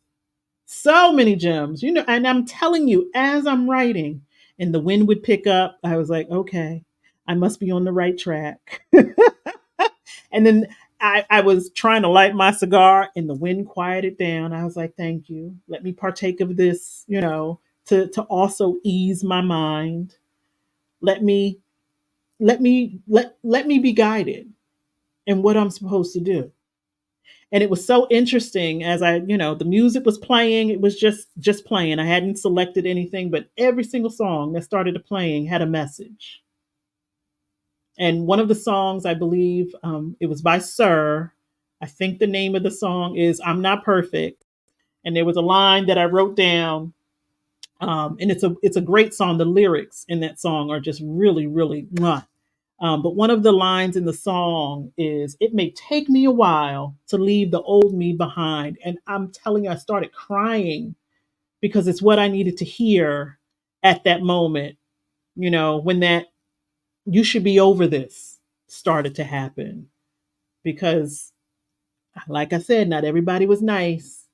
So many gems, and I'm telling you, as I'm writing and the wind would pick up, I was like, okay, I must be on the right track. And then I was trying to light my cigar and the wind quieted down. I was like, thank you. Let me partake of this, to also ease my mind. Let me let me be guided in what I'm supposed to do. And it was so interesting as the music was playing. It was just playing. I hadn't selected anything, but every single song that started playing had a message. And one of the songs, I believe, it was by Sir. I think the name of the song is "I'm Not Perfect," and there was a line that I wrote down, and it's a great song. The lyrics in that song are just really, really mwah. But one of the lines in the song is, "It may take me a while to leave the old me behind." And I'm telling you, I started crying because it's what I needed to hear at that moment, when that "you should be over this" started to happen. Because, like I said, not everybody was nice.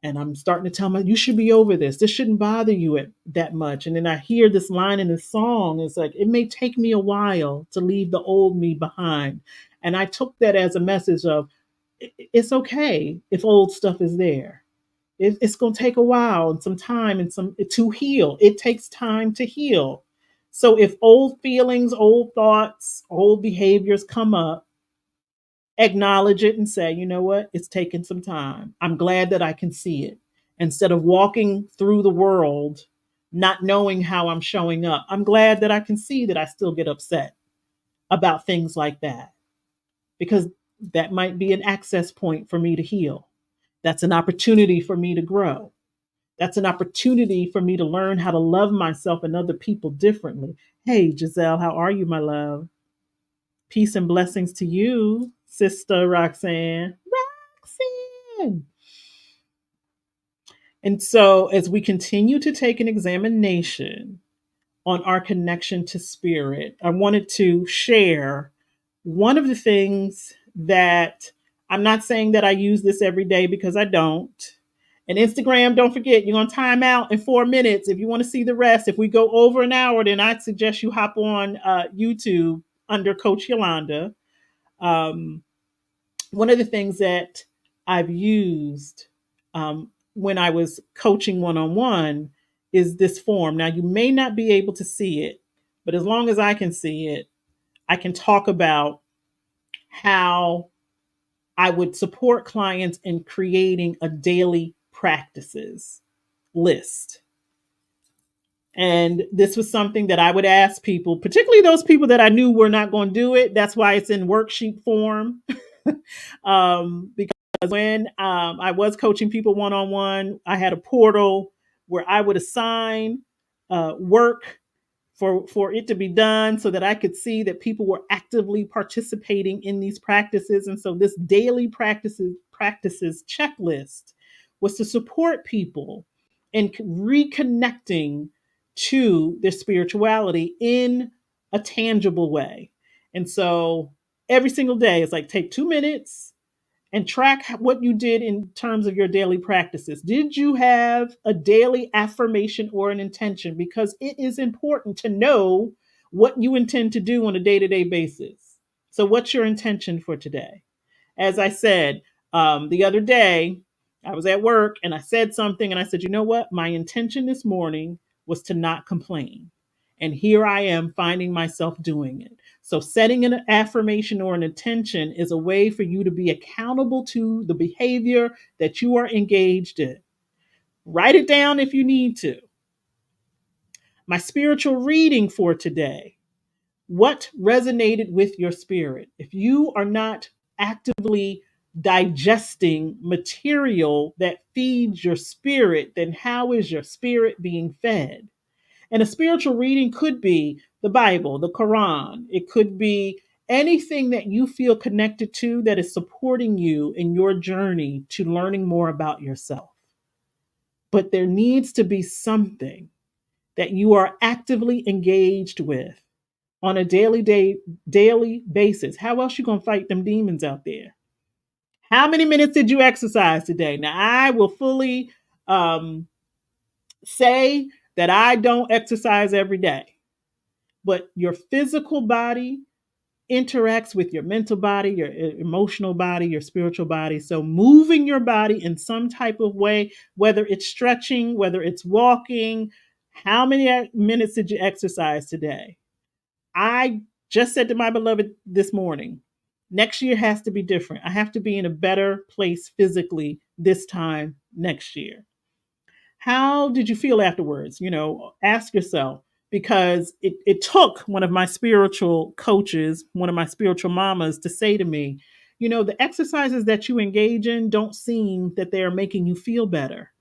And I'm starting to tell myself, you should be over this. This shouldn't bother you that much. And then I hear this line in the song. It's like, it may take me a while to leave the old me behind. And I took that as a message of, it's okay if old stuff is there. It's going to take a while and some time and some to heal. It takes time to heal. So if old feelings, old thoughts, old behaviors come up, acknowledge it and say, you know what? It's taken some time. I'm glad that I can see it. Instead of walking through the world not knowing how I'm showing up, I'm glad that I can see that I still get upset about things like that, because that might be an access point for me to heal. That's an opportunity for me to grow. That's an opportunity for me to learn how to love myself and other people differently. Hey, Giselle, how are you, my love? Peace and blessings to you, Sister Roxanne. Roxanne. And so, as we continue to take an examination on our connection to spirit, I wanted to share one of the things that I'm not saying that I use this every day, because I don't. And Instagram, don't forget, you're going to time out in 4 minutes. If you want to see the rest, if we go over an hour, then I'd suggest you hop on YouTube under Coach Yolanda. Um, One of the things that I've used when I was coaching one on one is this form. Now, you may not be able to see it, but as long as I can see it, I can talk about how I would support clients in creating a daily practices list. And this was something that I would ask people, particularly those people that I knew were not going to do it. That's why it's in worksheet form. Because when I was coaching people one on one, I had a portal where I would assign work for it to be done, so that I could see that people were actively participating in these practices. And so this daily practices checklist was to support people in reconnecting to their spirituality in a tangible way. And so every single day, it's like, take 2 minutes and track what you did in terms of your daily practices. Did you have a daily affirmation or an intention? Because it is important to know what you intend to do on a day to day basis. So, what's your intention for today? As I said the other day, I was at work and I said something and I said, you know what? My intention this morning was to not complain. And here I am finding myself doing it. So, setting an affirmation or an intention is a way for you to be accountable to the behavior that you are engaged in. Write it down if you need to. My spiritual reading for today: what resonated with your spirit? If you are not actively digesting material that feeds your spirit, then how is your spirit being fed? And a spiritual reading could be the Bible, the Quran. It could be anything that you feel connected to that is supporting you in your journey to learning more about yourself. But there needs to be something that you are actively engaged with on a daily basis. How else you gonna fight them demons out there? How many minutes did you exercise today? Now I will fully um, say that I don't exercise every day, but your physical body interacts with your mental body, your emotional body, your spiritual body. So moving your body in some type of way, whether it's stretching, whether it's walking. How many minutes did you exercise today? I just said to my beloved this morning, next year has to be different. I have to be in a better place physically this time next year. How did you feel afterwards? Ask yourself, because it took one of my spiritual coaches, one of my spiritual mamas, to say to me, the exercises that you engage in don't seem that they are making you feel better.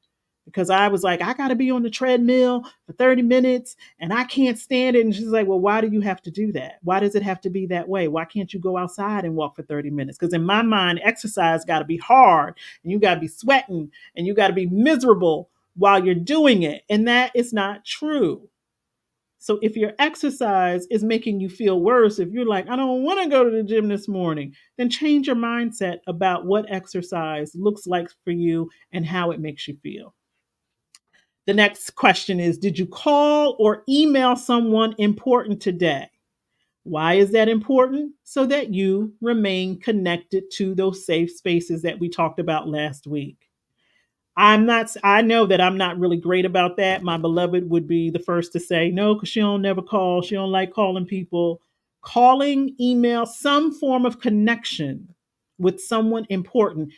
Because I was like, I got to be on the treadmill for 30 minutes and I can't stand it. And she's like, well, why do you have to do that? Why does it have to be that way? Why can't you go outside and walk for 30 minutes? Because in my mind, exercise got to be hard and you got to be sweating and you got to be miserable while you're doing it. And that is not true. So if your exercise is making you feel worse, if you're like, I don't want to go to the gym this morning, then change your mindset about what exercise looks like for you and how it makes you feel. The next question is, did you call or email someone important today? Why is that important? So that you remain connected to those safe spaces that we talked about last week. I know that I'm not really great about that. My beloved would be the first to say no, because she don't never call. She don't like calling people. Calling, email, some form of connection with someone important.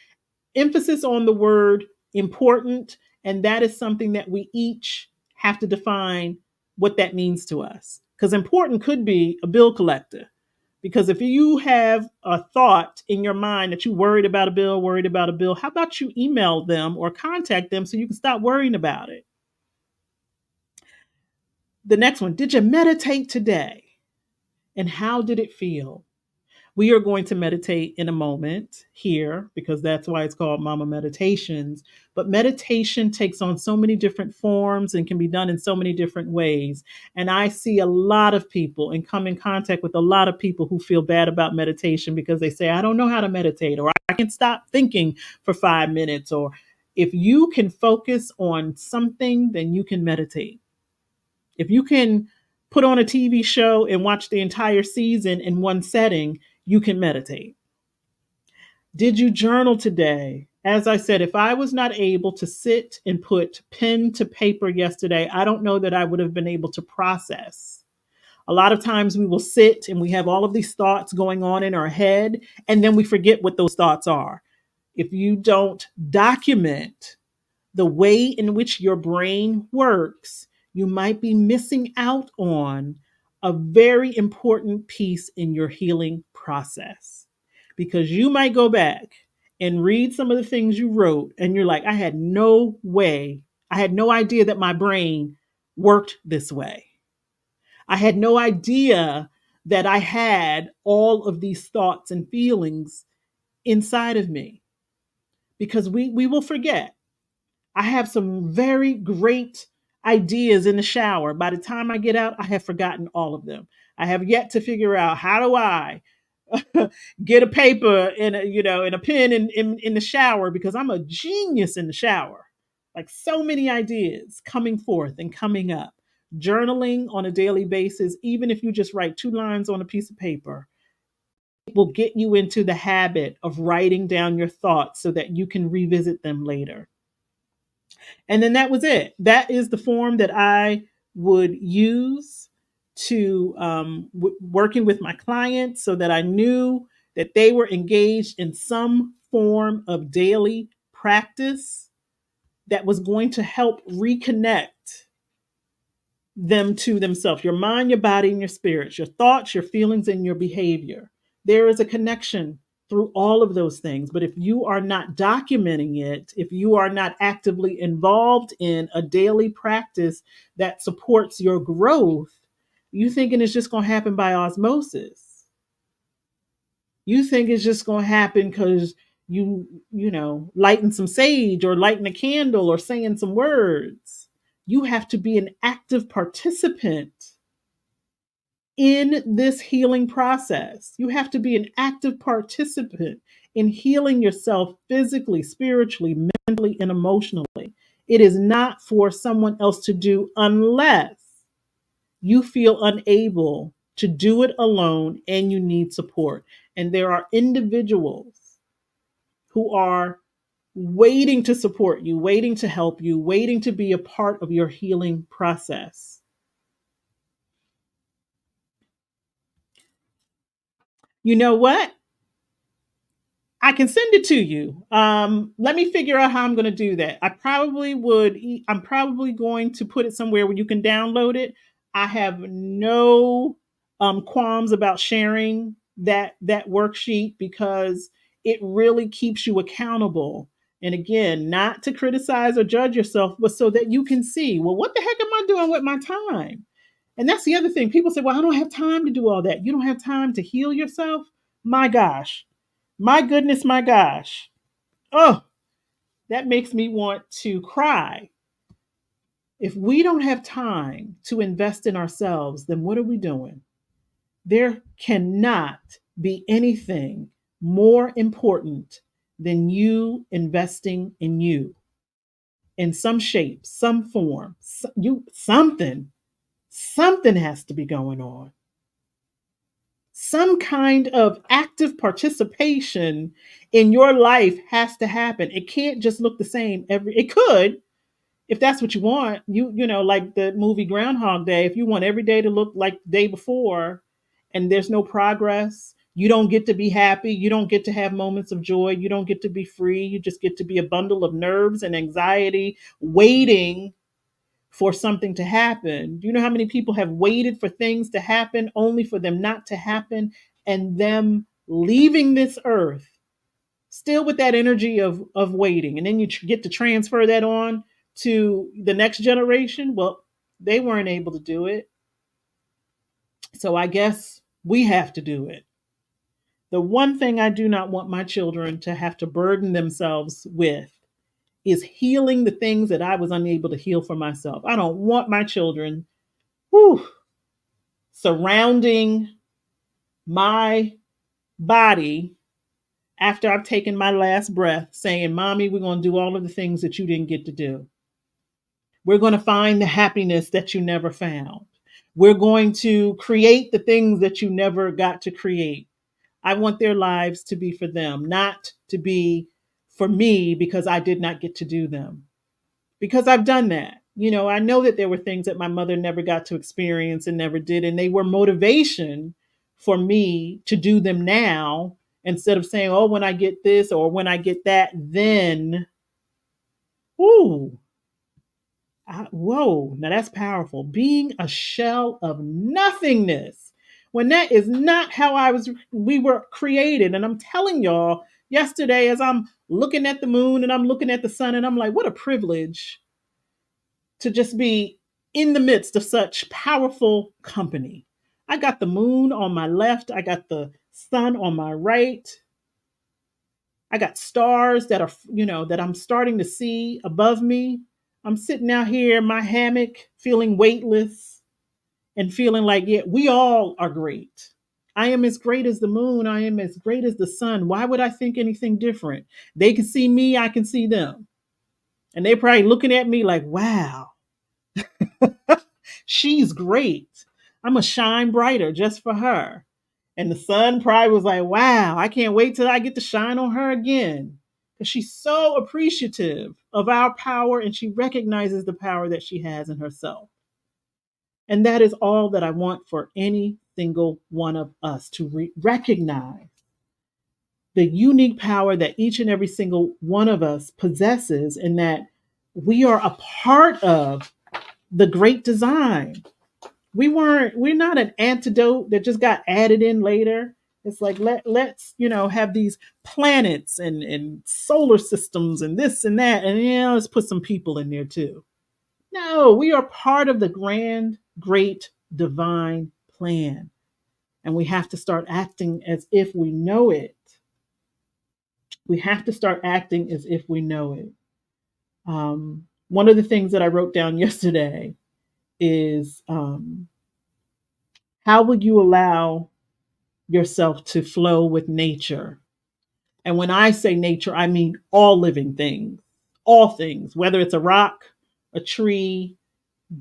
Emphasis on the word important. And that is something that we each have to define what that means to us. Because important could be a bill collector. Because if you have a thought in your mind that you're worried about a bill, how about you email them or contact them so you can stop worrying about it? The next one, did you meditate today? And how did it feel? We are going to meditate in a moment here because that's why it's called Mama Meditations. But meditation takes on so many different forms and can be done in so many different ways. And I see a lot of people and come in contact with a lot of people who feel bad about meditation because they say, I don't know how to meditate, or I can stop thinking for 5 minutes. Or if you can focus on something, then you can meditate. If you can put on a TV show and watch the entire season in one setting, you can meditate. Did you journal today? As I said, if I was not able to sit and put pen to paper yesterday, I don't know that I would have been able to process. A lot of times we will sit and we have all of these thoughts going on in our head, and then we forget what those thoughts are. If you don't document the way in which your brain works, you might be missing out on a very important piece in your healing process. Because you might go back and read some of the things you wrote, and you're like, I had no idea that my brain worked this way. I had no idea that I had all of these thoughts and feelings inside of me because we will forget. I have some very great ideas in the shower. By the time I get out, I have forgotten all of them. I have yet to figure out how do I get a paper and and a pen in the shower because I'm a genius in the shower. Like so many ideas coming forth and coming up. Journaling on a daily basis, even if you just write 2 lines on a piece of paper, it will get you into the habit of writing down your thoughts so that you can revisit them later. And then that was it. That is the form that I would use to working with my clients so that I knew that they were engaged in some form of daily practice that was going to help reconnect them to themselves, your mind, your body, and your spirits, your thoughts, your feelings, and your behavior. There is a connection through all of those things. But if you are not documenting it, if you are not actively involved in a daily practice that supports your growth, you thinking it's just going to happen by osmosis. You think it's just going to happen because lighting some sage or lighting a candle or saying some words. You have to be an active participant in this healing process. You have to be an active participant in healing yourself physically, spiritually, mentally, and emotionally. It is not for someone else to do unless you feel unable to do it alone and you need support. And there are individuals who are waiting to support you, waiting to help you, waiting to be a part of your healing process. You know what? I can send it to you. Let me figure out how I'm going to do that. I'm probably going to put it somewhere where you can download it. I have no qualms about sharing that worksheet because it really keeps you accountable. And again, not to criticize or judge yourself, but so that you can see, well, what the heck am I doing with my time? And that's the other thing. People say, well, I don't have time to do all that. You don't have time to heal yourself? My gosh. My goodness, my gosh. Oh, that makes me want to cry. If we don't have time to invest in ourselves, then what are we doing? There cannot be anything more important than you investing in you in some shape, some form. Something has to be going on. Some kind of active participation in your life has to happen. It can't just look the same every it could, if that's what you want. You know, like the movie Groundhog Day, if you want every day to look like the day before and there's no progress, you don't get to be happy, you don't get to have moments of joy, you don't get to be free, you just get to be a bundle of nerves and anxiety waiting for something to happen. Do you know how many people have waited for things to happen only for them not to happen, and them leaving this earth still with that energy of waiting, and then you get to transfer that on to the next generation? Well, they weren't able to do it, so I guess we have to do it. The one thing I do not want my children to have to burden themselves with is healing the things that I was unable to heal for myself. I don't want my children, whew, surrounding my body after I've taken my last breath saying, Mommy, we're going to do all of the things that you didn't get to do. We're going to find the happiness that you never found. We're going to create the things that you never got to create. I want their lives to be for them, not to be for me because I did not get to do them. Because I've done that. You know, I know that there were things that my mother never got to experience and never did, and they were motivation for me to do them now instead of saying, oh, when I get this or when I get that, then, ooh, whoa, now that's powerful. Being a shell of nothingness when that is not how we were created. And I'm telling y'all, yesterday, as I'm looking at the moon and I'm looking at the sun, and I'm like, what a privilege to just be in the midst of such powerful company. I got the moon on my left, I got the sun on my right. I got stars that are, that I'm starting to see above me. I'm sitting out here in my hammock feeling weightless and feeling like, yeah, we all are great. I am as great as the moon. I am as great as the sun. Why would I think anything different? They can see me, I can see them. And they're probably looking at me like, wow, she's great. I'm going to shine brighter just for her. And the sun probably was like, wow, I can't wait till I get to shine on her again. Because she's so appreciative of our power and she recognizes the power that she has in herself. And that is all that I want for any single one of us to recognize the unique power that each and every single one of us possesses, and that we are a part of the great design. We're not an antidote that just got added in later. It's like let's have these planets and solar systems and this and that, and let's put some people in there too. No, we are part of the grand great divine plan, and we have to start acting as if we know it. We have to start acting as if we know it. One of the things that I wrote down yesterday is, how would you allow yourself to flow with nature? And when I say nature, I mean all living things, all things, whether it's a rock, a tree,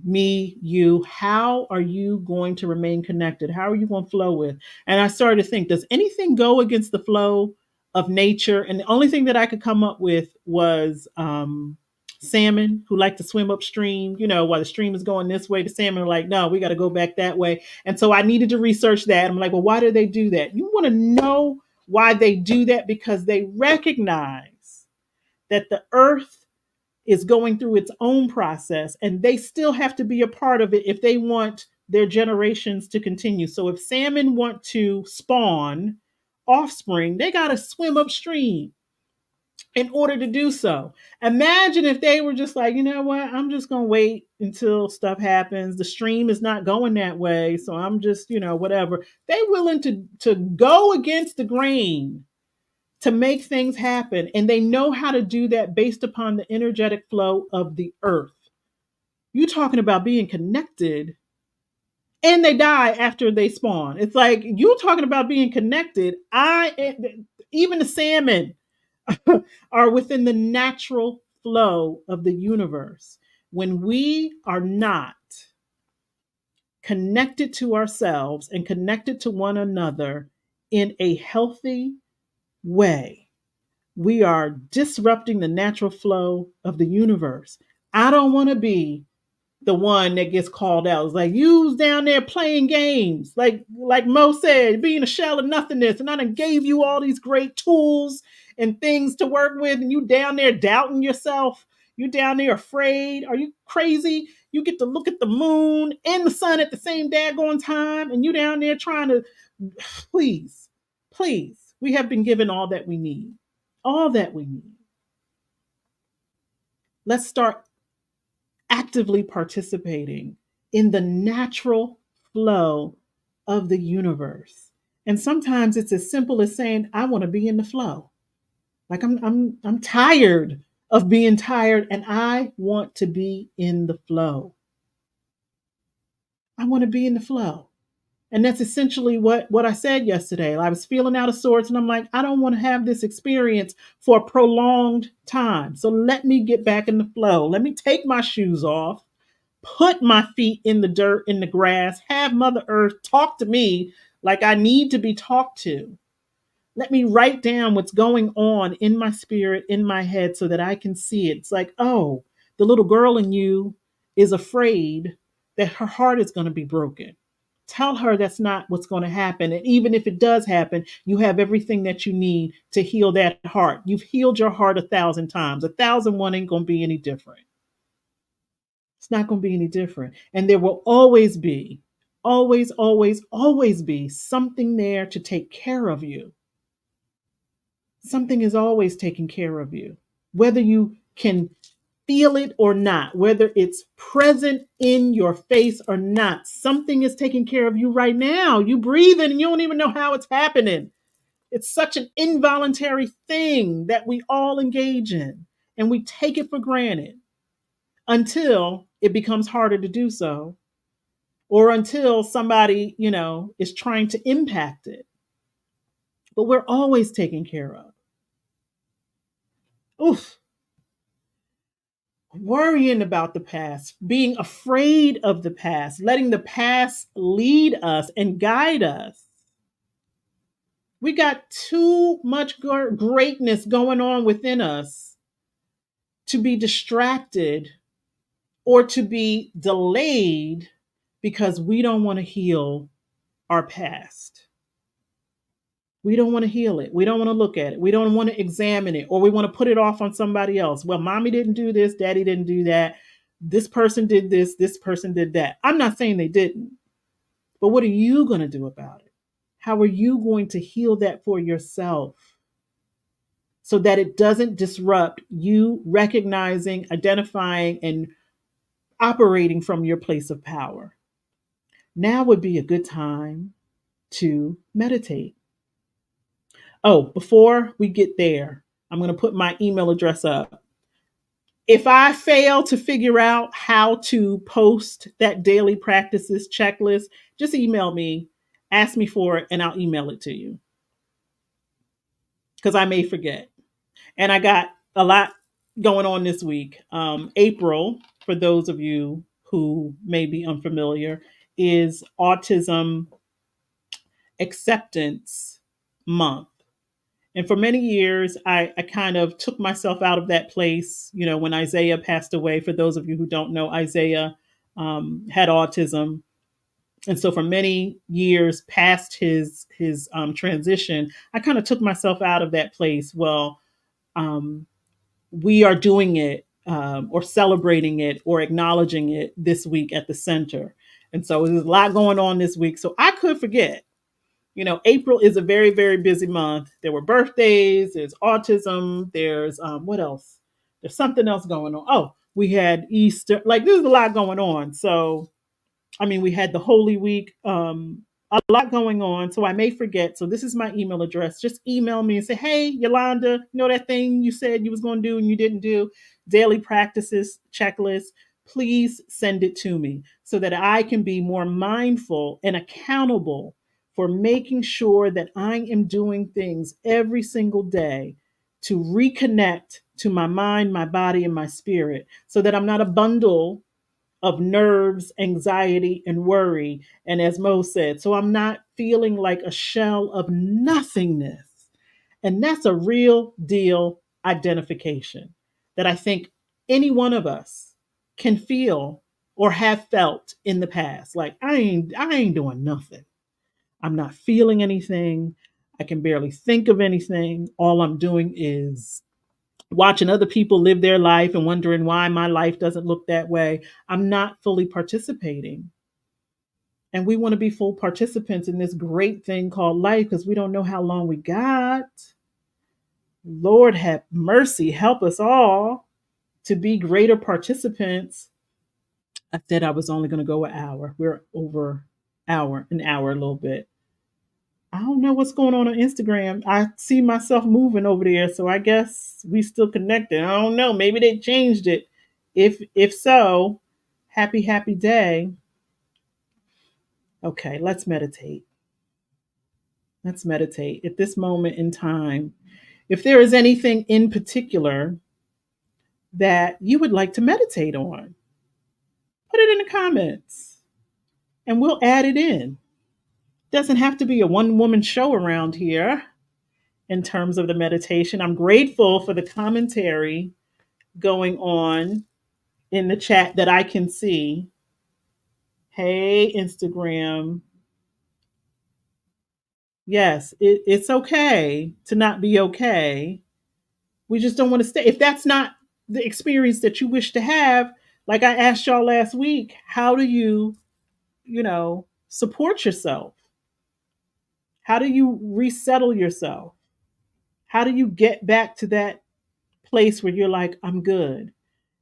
me, you. How are you going to remain connected? How are you going to flow with? And I started to think, does anything go against the flow of nature? And the only thing that I could come up with was salmon who like to swim upstream. While the stream is going this way, the salmon are like, no, we got to go back that way. And so I needed to research that. I'm like, well, why do they do that? You want to know why they do that? Because they recognize that the earth is going through its own process and they still have to be a part of it if they want their generations to continue. So if salmon want to spawn offspring, they got to swim upstream in order to do so. Imagine if they were just like, you know what, I'm just going to wait until stuff happens. The stream is not going that way. So I'm just, whatever. They're willing to go against the grain to make things happen. And they know how to do that based upon the energetic flow of the earth. You talking about being connected and they die after they spawn. It's like you talking about being connected. Even the salmon are within the natural flow of the universe. When we are not connected to ourselves and connected to one another in a healthy way, we are disrupting the natural flow of the universe. I don't want to be the one that gets called out. It's like you was down there playing games, like Mo said, being a shell of nothingness, and I done gave you all these great tools and things to work with, and you down there doubting yourself. You down there afraid. Are you crazy? You get to look at the moon and the sun at the same daggone time, and you down there trying to please, please. We have been given all that we need. All that we need. Let's start actively participating in the natural flow of the universe. And sometimes it's as simple as saying, I want to be in the flow. Like I'm tired of being tired and I want to be in the flow. I want to be in the flow. And that's essentially what I said yesterday. I was feeling out of sorts and I'm like, I don't want to have this experience for a prolonged time. So let me get back in the flow. Let me take my shoes off, put my feet in the dirt, in the grass, have Mother Earth talk to me like I need to be talked to. Let me write down what's going on in my spirit, in my head, so that I can see it. It's like, oh, the little girl in you is afraid that her heart is going to be broken. Tell her that's not what's going to happen. And even if it does happen, you have everything that you need to heal that heart. You've healed your heart 1,000 times. 1,001 ain't going to be any different. It's not going to be any different. And there will always be, always, always, always be something there to take care of you. Something is always taking care of you, whether you can feel it or not, whether it's present in your face or not. Something is taking care of you right now. You breathing and you don't even know how it's happening. It's such an involuntary thing that we all engage in, and we take it for granted until it becomes harder to do so, or until somebody, is trying to impact it. But we're always taken care of. Oof. Worrying about the past, being afraid of the past, letting the past lead us and guide us. We got too much greatness going on within us to be distracted or to be delayed because we don't want to heal our past. We don't want to heal it. We don't want to look at it. We don't want to examine it, or we want to put it off on somebody else. Well, mommy didn't do this, daddy didn't do that. This person did this person did that. I'm not saying they didn't, but what are you going to do about it? How are you going to heal that for yourself so that it doesn't disrupt you recognizing, identifying, and operating from your place of power? Now would be a good time to meditate. Oh, before we get there, I'm going to put my email address up. If I fail to figure out how to post that daily practices checklist, just email me, ask me for it, and I'll email it to you because I may forget. And I got a lot going on this week. April, for those of you who may be unfamiliar, is Autism Acceptance Month. And for many years, I kind of took myself out of that place. When Isaiah passed away, for those of you who don't know, Isaiah had autism. And so for many years past his transition, I kind of took myself out of that place. Well, we are doing it or celebrating it or acknowledging it this week at the center. And so there's a lot going on this week. So I could forget. April is a very, very busy month. There were birthdays, there's autism, there's what else? There's something else going on. Oh, we had Easter. Like there's a lot going on. So, we had the Holy Week, a lot going on. So I may forget. So this is my email address. Just email me and say, hey, Yolanda, that thing you said you was going to do and you didn't do? Daily practices checklist. please send it to me so that I can be more mindful and accountable for making sure that I am doing things every single day to reconnect to my mind, my body, and my spirit so that I'm not a bundle of nerves, anxiety, and worry. And as Mo said, so I'm not feeling like a shell of nothingness. And that's a real deal identification that I think any one of us can feel or have felt in the past. Like I ain't doing nothing. I'm not feeling anything. I can barely think of anything. All I'm doing is watching other people live their life and wondering why my life doesn't look that way. I'm not fully participating. And we want to be full participants in this great thing called life because we don't know how long we got. Lord have mercy, help us all to be greater participants. I said I was only going to go an hour. We're over an hour a little bit. I don't know what's going on Instagram. I see myself moving over there, so I guess we still connected. I don't know. Maybe they changed it. If so, happy day. Okay, let's meditate. Let's meditate at this moment in time. If there is anything in particular that you would like to meditate on, put it in the comments and we'll add it in. Doesn't have to be a one woman show around here in terms of the meditation. I'm grateful for the commentary going on in the chat that I can see. Hey, Instagram. Yes, it's okay to not be okay. We just don't want to stay. If that's not the experience that you wish to have, like I asked y'all last week, how do you support yourself? How do you resettle yourself? How do you get back to that place where you're like, I'm good?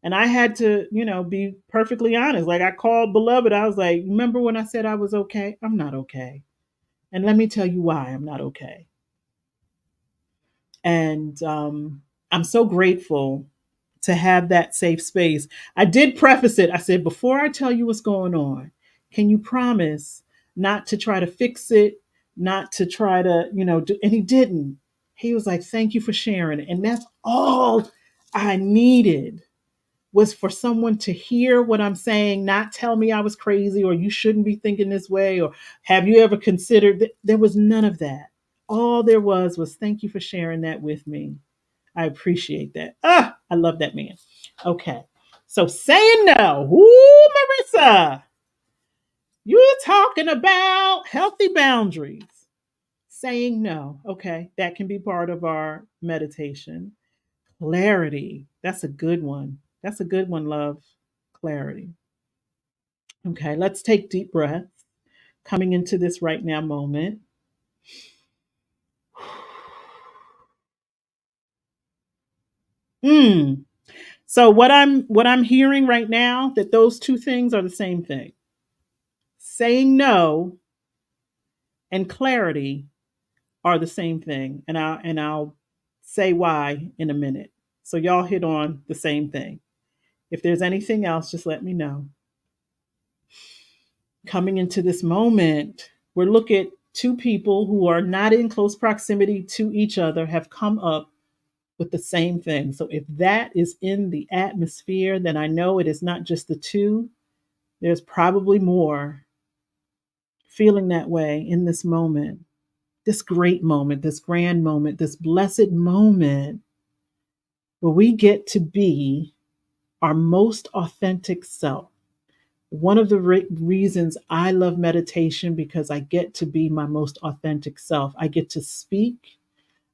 And I had to be perfectly honest. Like I called Beloved. I was like, remember when I said I was okay? I'm not okay. And let me tell you why I'm not okay. And I'm so grateful to have that safe space. I did preface it. I said, before I tell you what's going on, can you promise not to try to fix it, not to try to do, and he didn't. He was like, thank you for sharing it. And that's all I needed was for someone to hear what I'm saying, not tell me I was crazy or you shouldn't be thinking this way or have you ever considered that? There was none of that. All there was thank you for sharing that with me. I appreciate that. I love that man. Okay. So saying no. Ooh, Marissa, you're talking about healthy boundaries. Saying no. Okay. That can be part of our meditation. Clarity. That's a good one. That's a good one, love. Clarity. Okay. Let's take deep breaths coming into this right now moment. Mm. So what I'm hearing right now that those two things are the same thing. Saying no and clarity are the same thing, and I'll say why in a minute. So y'all hit on the same thing. If there's anything else, just let me know. Coming into this moment, we're looking at two people who are not in close proximity to each other have come up with the same thing. So if that is in the atmosphere, then I know it is not just the two. There's probably more feeling that way in this moment, this great moment, this grand moment, this blessed moment where we get to be our most authentic self. One of the reasons I love meditation because I get to be my most authentic self. I get to speak,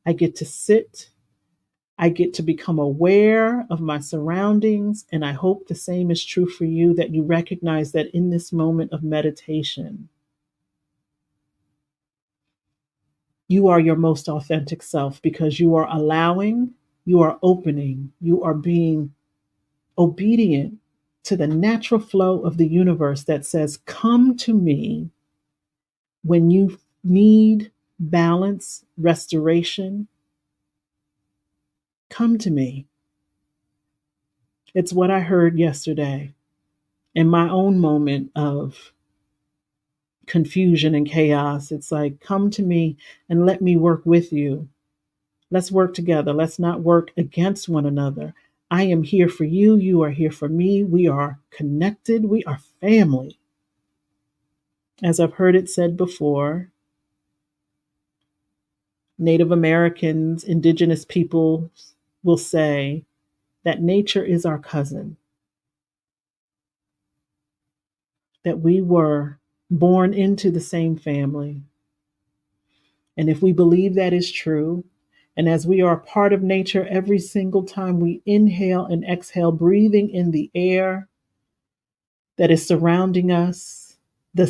I get to sit, I get to become aware of my surroundings. And I hope the same is true for you, that you recognize that in this moment of meditation, you are your most authentic self because you are allowing, you are opening, you are being obedient to the natural flow of the universe that says, come to me when you need balance, restoration. Come to me. It's what I heard yesterday. In my own moment of confusion and chaos, it's like, come to me and let me work with you. Let's work together. Let's not work against one another. I am here for you. You are here for me. We are connected. We are family. As I've heard it said before, Native Americans, indigenous peoples will say that nature is our cousin, that we were born into the same family. And if we believe that is true, and as we are a part of nature every single time we inhale and exhale, breathing in the air that is surrounding us, the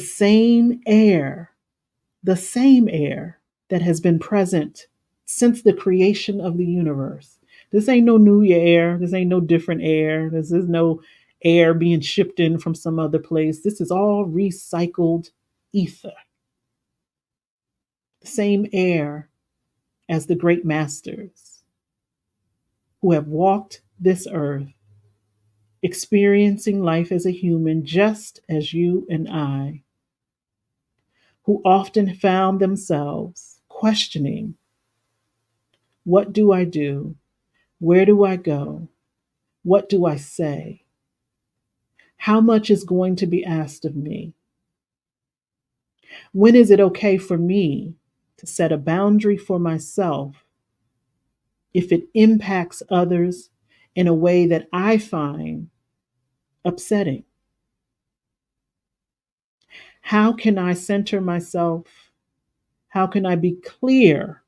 the same air that has been present since the creation of the universe. This ain't no new air. This ain't no different air. This is no air being shipped in from some other place. This is all recycled ether. The same air as the great masters who have walked this earth, experiencing life as a human just as you and I, who often found themselves questioning, what do I do? Where do I go? What do I say? How much is going to be asked of me? When is it okay for me to set a boundary for myself if it impacts others in a way that I find upsetting? How can I center myself? How can I be clear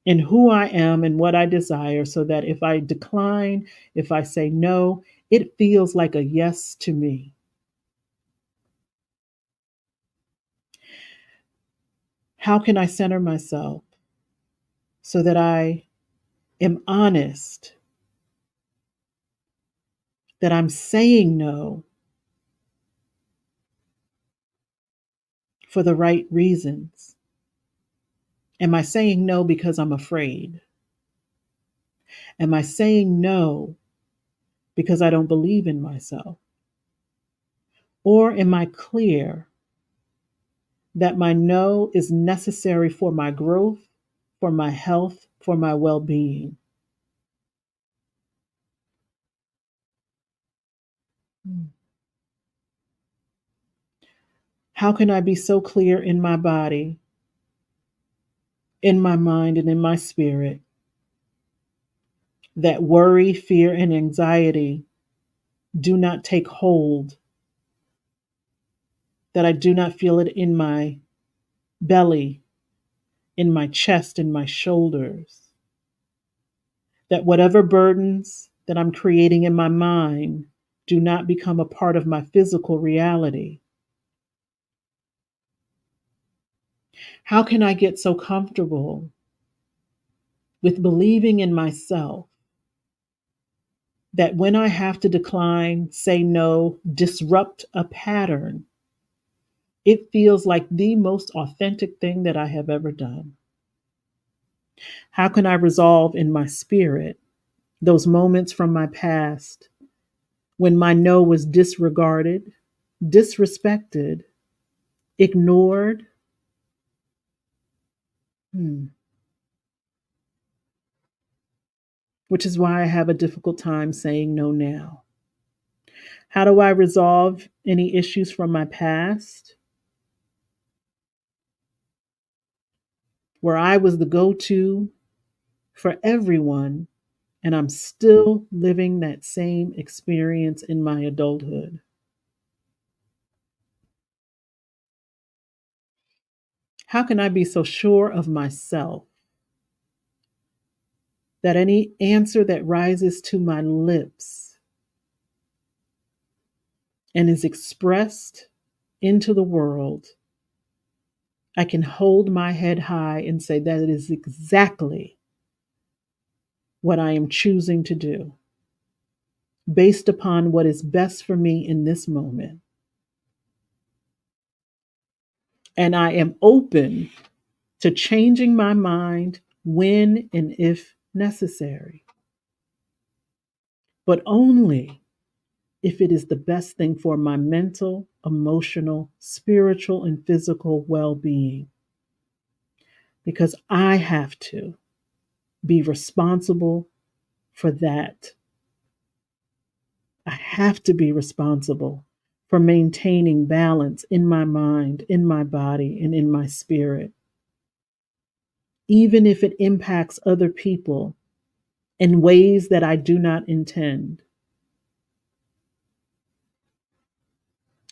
in who I am and what I desire so that if I decline, if I say no, it feels like a yes to me? How can I center myself so that I am honest, that I'm saying no for the right reasons? Am I saying no because I'm afraid? Am I saying no because I don't believe in myself? Or am I clear that my no is necessary for my growth, for my health, for my well being? How can I be so clear in my body, in my mind, and in my spirit that worry, fear, and anxiety do not take hold, that I do not feel it in my belly, in my chest, in my shoulders, that whatever burdens that I'm creating in my mind do not become a part of my physical reality? How can I get so comfortable with believing in myself that when I have to decline, say no, disrupt a pattern, it feels like the most authentic thing that I have ever done? How can I resolve in my spirit those moments from my past when my no was disregarded, disrespected, ignored? Hmm. Which is why I have a difficult time saying no now. How do I resolve any issues from my past where I was the go to for everyone and I'm still living that same experience in my adulthood? How can I be so sure of myself that any answer that rises to my lips and is expressed into the world, I can hold my head high and say that it is exactly what I am choosing to do based upon what is best for me in this moment? And I am open to changing my mind when and if necessary, but only if it is the best thing for my mental, emotional, spiritual, and physical well being. Because I have to be responsible for that. I have to be responsible for maintaining balance in my mind, in my body, and in my spirit, even if it impacts other people in ways that I do not intend.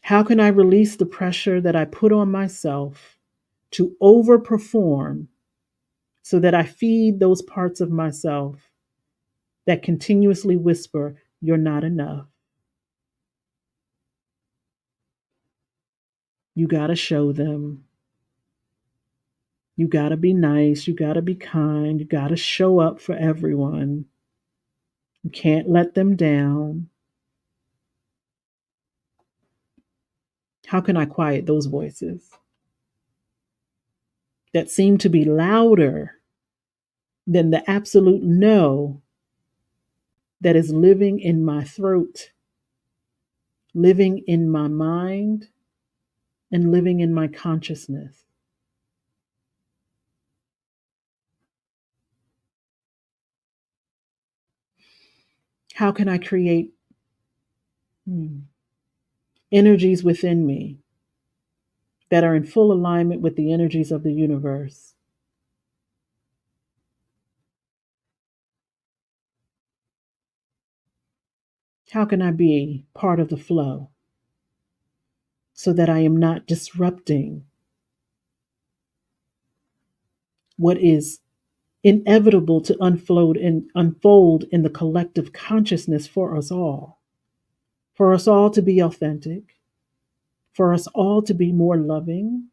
How can I release the pressure that I put on myself to overperform so that I feed those parts of myself that continuously whisper, "You're not enough. You got to show them. You got to be nice. You got to be kind. You got to show up for everyone. You can't let them down." How can I quiet those voices that seem to be louder than the absolute no that is living in my throat, living in my mind, and living in my consciousness? How can I create energies within me that are in full alignment with the energies of the universe? How can I be part of the flow so that I am not disrupting what is inevitable to unfold in the collective consciousness for us all? For us all to be authentic, for us all to be more loving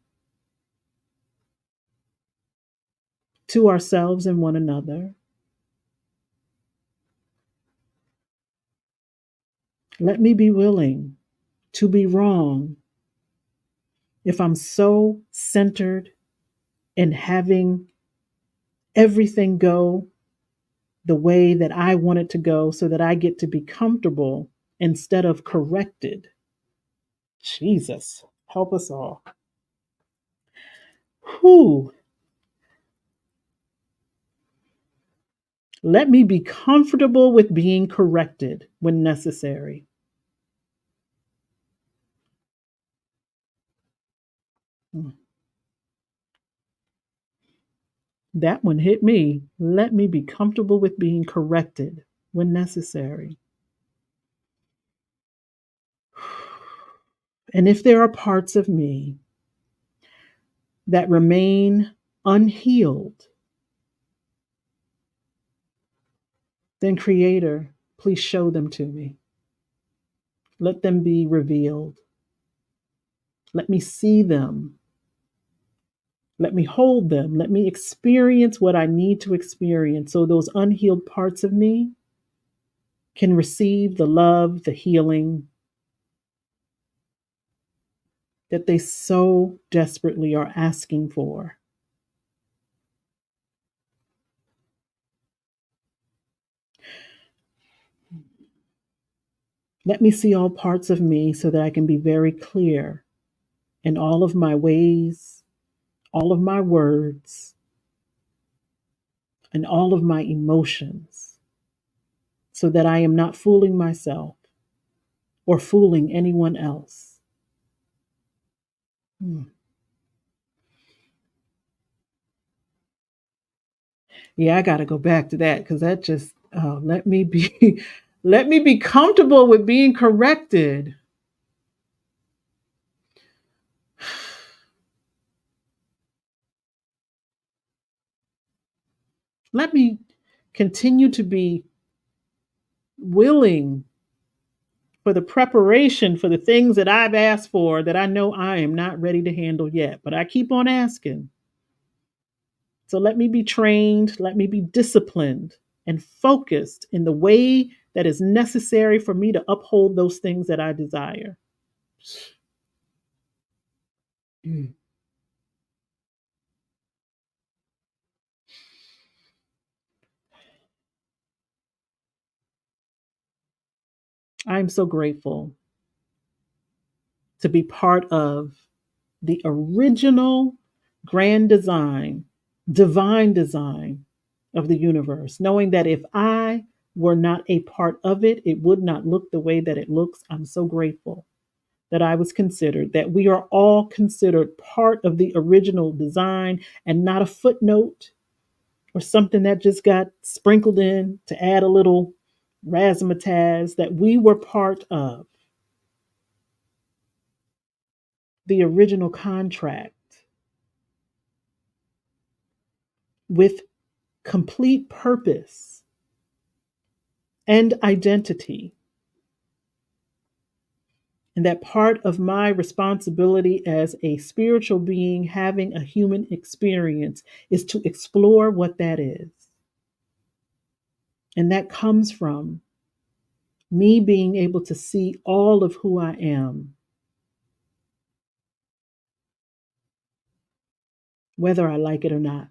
to ourselves and one another. Let me be willing to be wrong if I'm so centered in having everything go the way that I want it to go so that I get to be comfortable instead of corrected. Jesus, help us all. Whew. Let me be comfortable with being corrected when necessary. That one hit me. Let me be comfortable with being corrected when necessary. And if there are parts of me that remain unhealed, then, Creator, please show them to me. Let them be revealed. Let me see them. Let me hold them. Let me experience what I need to experience so those unhealed parts of me can receive the love, the healing that they so desperately are asking for. Let me see all parts of me so that I can be very clear in all of my ways, all of my words, and all of my emotions so that I am not fooling myself or fooling anyone else. Hmm. Yeah, I got to go back to that because that just let me be let me be comfortable with being corrected. Let me continue to be willing for the preparation for the things that I've asked for that I know I am not ready to handle yet, but I keep on asking. So let me be trained, let me be disciplined and focused in the way that is necessary for me to uphold those things that I desire. Mm. I'm so grateful to be part of the original grand design, divine design of the universe, knowing that if I were not a part of it, it would not look the way that it looks. I'm so grateful that I was considered, that we are all considered part of the original design and not a footnote or something that just got sprinkled in to add a little razzmatazz, that we were part of the original contract with complete purpose and identity. And that part of my responsibility as a spiritual being having a human experience is to explore what that is. And that comes from me being able to see all of who I am, whether I like it or not.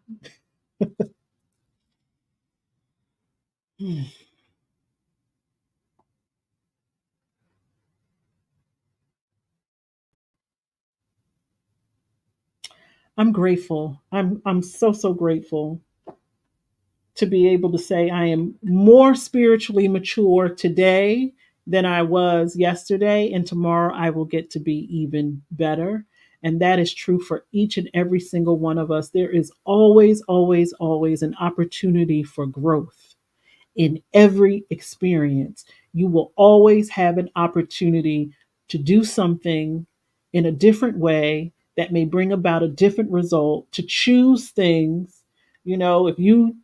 I'm grateful. I'm so grateful to be able to say I am more spiritually mature today than I was yesterday, and tomorrow I will get to be even better. And that is true for each and every single one of us. There is always, always, always an opportunity for growth in every experience. You will always have an opportunity to do something in a different way that may bring about a different result, to choose things. If you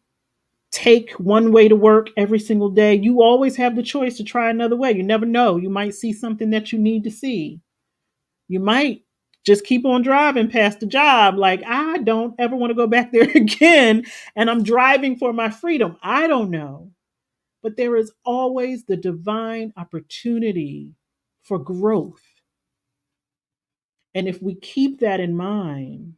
take one way to work every single day, you always have the choice to try another way. You never know. You might see something that you need to see. You might just keep on driving past the job like, I don't ever want to go back there again. And I'm driving for my freedom. I don't know. But there is always the divine opportunity for growth. And if we keep that in mind,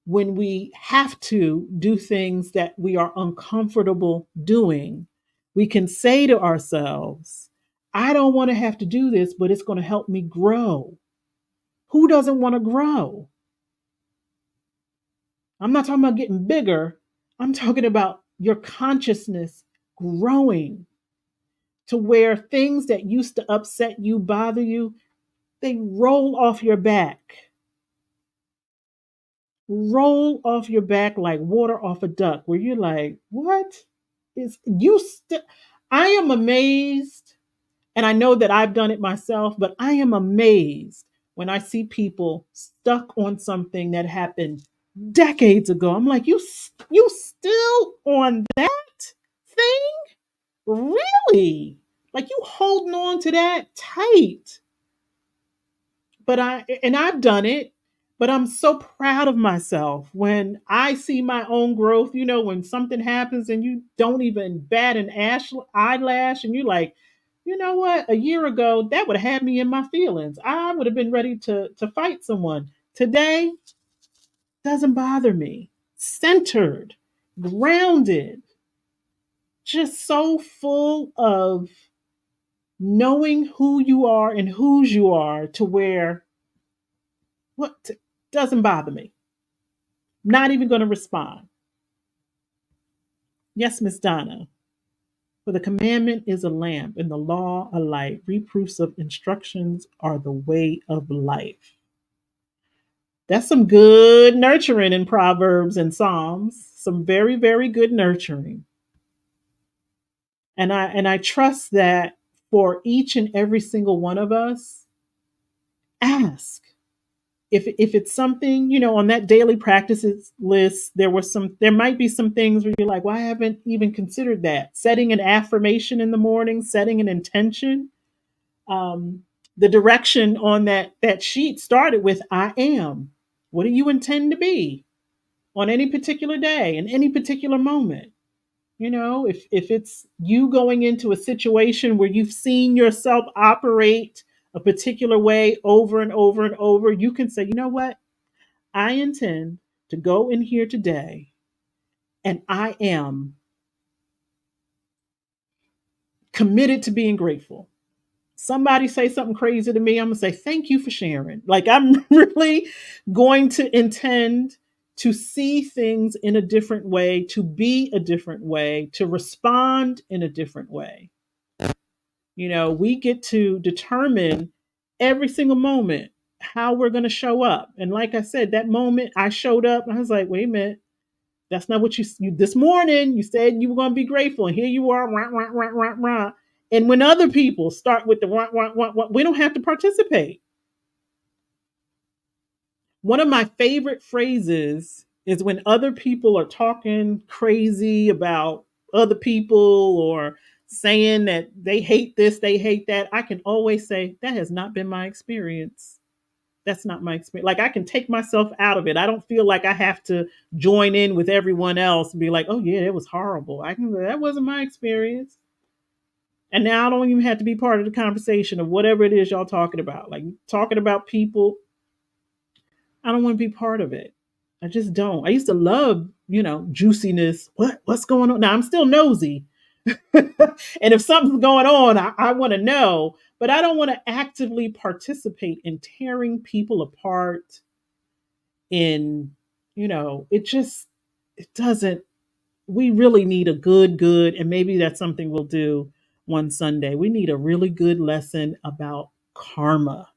when we have to do things that we are uncomfortable doing, we can say to ourselves, I don't want to have to do this, but it's going to help me grow. Who doesn't want to grow? I'm not talking about getting bigger. I'm talking about your consciousness growing to where things that used to upset you, bother you, they roll off your back. Roll off your back like water off a duck, where you're like, what is you still? I am amazed, and I know that I've done it myself, but I am amazed when I see people stuck on something that happened decades ago. I'm like, you still on that thing? Really? Like you holding on to that tight? I've done it, but I'm so proud of myself when I see my own growth. When something happens and you don't even bat an eyelash, and you're like, you know what, a year ago that would have had me in my feelings. I would have been ready to fight someone. Today doesn't bother me. Centered, grounded, just so full of knowing who you are and whose you are, to where what doesn't bother me. Not even going to respond. Yes, Miss Donna. For the commandment is a lamp, and the law a light. Reproofs of instructions are the way of life. That's some good nurturing in Proverbs and Psalms. Some very, very good nurturing. And I trust that for each and every single one of us, ask. If it's something, on that daily practices list, there might be some things where you're like, well, I haven't even considered that. Setting an affirmation in the morning, setting an intention. um, the direction on that sheet started with I am. What do you intend to be on any particular day, in any particular moment? If it's you going into a situation where you've seen yourself operate a particular way over and over and over, you can say, you know what, I intend to go in here today and I am committed to being grateful. Somebody say something crazy to me, I'm gonna say thank you for sharing. Like I'm really going to intend to see things in a different way, to be a different way, to respond in a different way. We get to determine every single moment how we're going to show up. And like I said, that moment I showed up, I was like, wait a minute, that's not what you this morning you said you were going to be grateful, and here you are, rah, rah, rah, rah, rah. And when other people start with the rah, rah, rah, rah, we don't have to participate. One of my favorite phrases is when other people are talking crazy about other people or saying that they hate this, they hate that. I can always say, that has not been my experience. That's not my experience. Like I can take myself out of it. I don't feel like I have to join in with everyone else and be like, oh yeah, it was horrible. That wasn't my experience. And now I don't even have to be part of the conversation of whatever it is y'all talking about. Like talking about people, I don't want to be part of it. I just don't. I used to love, juiciness. What's going on? Now I'm still nosy. And if something's going on, I want to know, but I don't want to actively participate in tearing people apart. In, it doesn't, we really need a good, and maybe that's something we'll do one Sunday. We need a really good lesson about karma.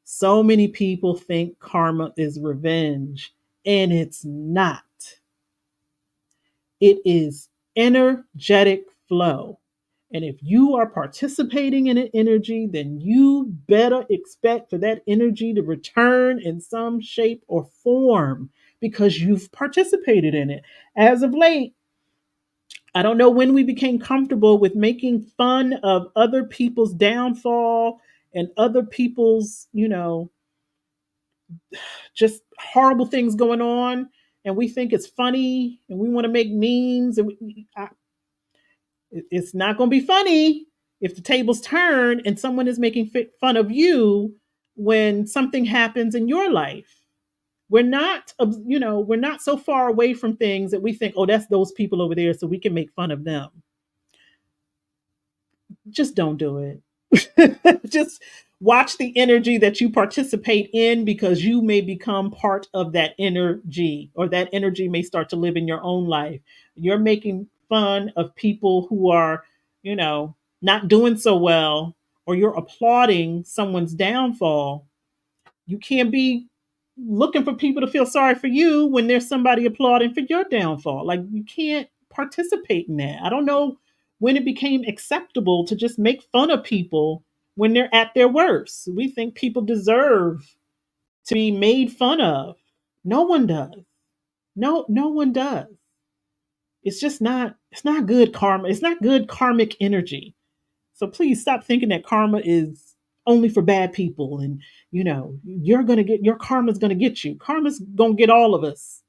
So many people think karma is revenge, and it's not. It is energetic flow. And if you are participating in an energy, then you better expect for that energy to return in some shape or form because you've participated in it. As of late, I don't know when we became comfortable with making fun of other people's downfall and other people's, just horrible things going on, and we think it's funny and we want to make memes, and it's not going to be funny if the tables turn and someone is making fun of you when something happens in your life. We're not so far away from things that we think, oh, that's those people over there, so we can make fun of them. Just don't do it. Just watch the energy that you participate in, because you may become part of that energy, or that energy may start to live in your own life. You're making fun of people who are, not doing so well, or you're applauding someone's downfall. You can't be looking for people to feel sorry for you when there's somebody applauding for your downfall. Like you can't participate in that. I don't know when it became acceptable to just make fun of people when they're at their worst. We think people deserve to be made fun of. No one does. No one does. It's not good karma. It's not good karmic energy. So please stop thinking that karma is only for bad people, and you're gonna get your karma's gonna get you. Karma's gonna get all of us.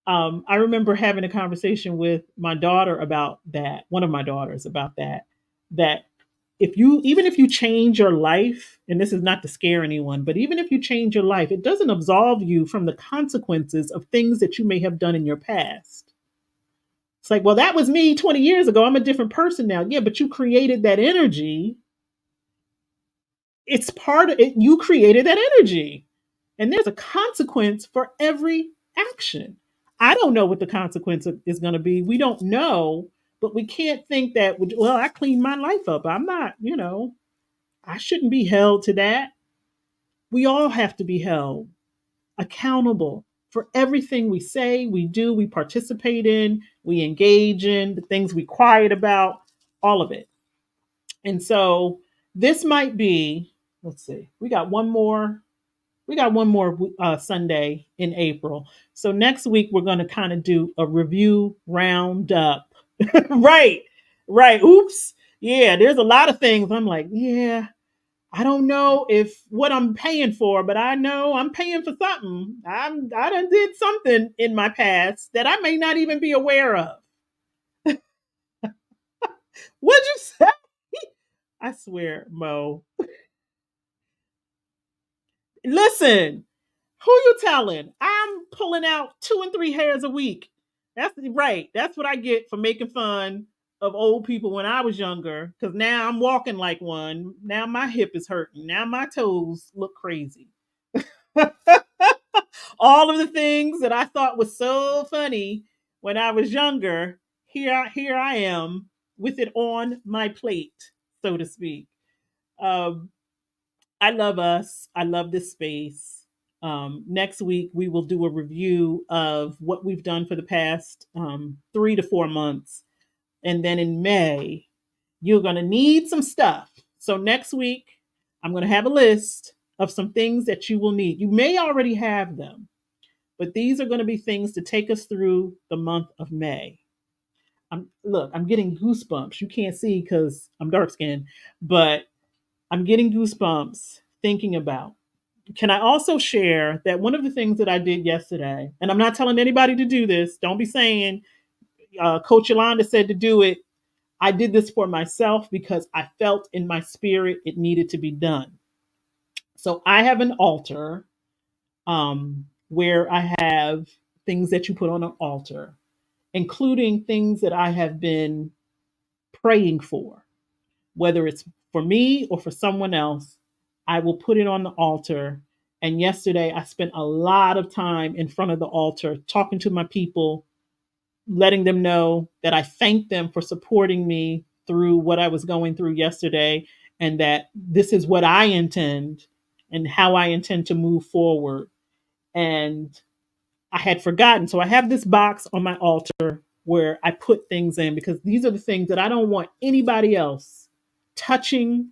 I remember having a conversation with my daughter about that. One of my daughters about that. That even if you change your life, and this is not to scare anyone, but even if you change your life, it doesn't absolve you from the consequences of things that you may have done in your past. It's like, well, that was me 20 years ago. I'm a different person now. Yeah, but you created that energy. It's part of it. You created that energy. And there's a consequence for every action. I don't know what the consequence is going to be. We don't know, but we can't think that, well, I cleaned my life up. I'm not, I shouldn't be held to that. We all have to be held accountable for everything we say, we do, we participate in, we engage in, the things we quiet about, all of it. And so this might be, let's see, we got one more Sunday in April. So next week we're going to kind of do a review roundup. Right, right. Oops. Yeah, there's a lot of things. I'm like, yeah, I don't know if what I'm paying for, but I know I'm paying for something. I done did something in my past that I may not even be aware of. What'd you say? I swear, Mo. Listen, who you telling? I'm pulling out 2 and 3 hairs a week. That's right. That's what I get for making fun of old people when I was younger, because now I'm walking like one. Now my hip is hurting. Now my toes look crazy. All of the things that I thought was so funny when I was younger, here I am with it on my plate, so to speak. Um, I love us. I love this space. Next week, we will do a review of what we've done for the past 3 to 4 months. And then in May, you're going to need some stuff. So next week, I'm going to have a list of some things that you will need. You may already have them, but these are going to be things to take us through the month of May. I'm getting goosebumps. You can't see because I'm dark skinned, but I'm getting goosebumps thinking about. Can I also share that one of the things that I did yesterday, and I'm not telling anybody to do this, don't be saying Coach Yolanda said to do it. I did this for myself because I felt in my spirit it needed to be done. So I have an altar where I have things that you put on an altar, including things that I have been praying for, whether it's for me or for someone else. I will put it on the altar. And yesterday, I spent a lot of time in front of the altar talking to my people, letting them know that I thank them for supporting me through what I was going through yesterday, and that this is what I intend and how I intend to move forward. And I had forgotten. So I have this box on my altar where I put things in because these are the things that I don't want anybody else touching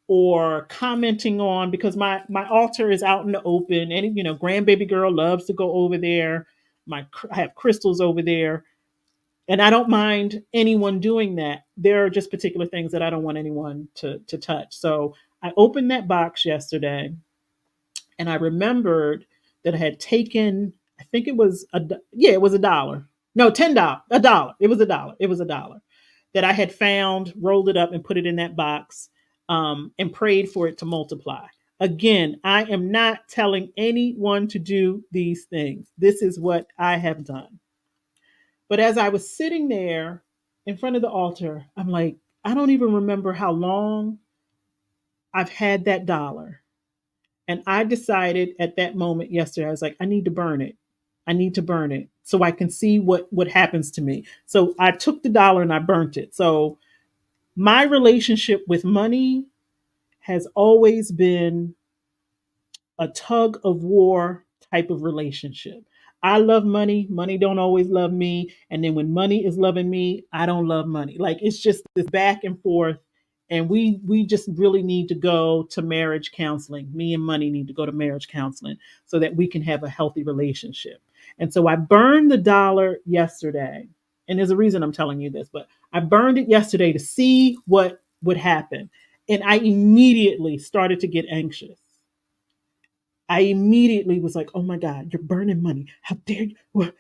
or commenting on, because my altar is out in the open, and grandbaby girl loves to go over there. I have crystals over there, and I don't mind anyone doing that. There are just particular things that I don't want anyone to touch. So I opened that box yesterday, and I remembered that I had taken, I think it was yeah, it was $1. No, $10, $1. It was $1. It was $1 that I had found, rolled it up, and put it in that box, and prayed for it to multiply. Again, I am not telling anyone to do these things. This is what I have done. But as I was sitting there in front of the altar, I'm like, I don't even remember how long I've had that dollar. And I decided at that moment yesterday, I was like, I need to burn it. I need to burn it so I can see what happens to me. So I took the dollar and I burnt it. So my relationship with money has always been a tug of war type of relationship. I love money. Money don't always love me. And then when money is loving me, I don't love money. Like, it's just this back and forth. And we just really need to go to marriage counseling. Me and money need to go to marriage counseling so that we can have a healthy relationship. And so I burned the dollar yesterday. And there's a reason I'm telling you this, but I burned it yesterday to see what would happen. And I immediately started to get anxious. I immediately was like, "Oh my God, you're burning money! How dare you?"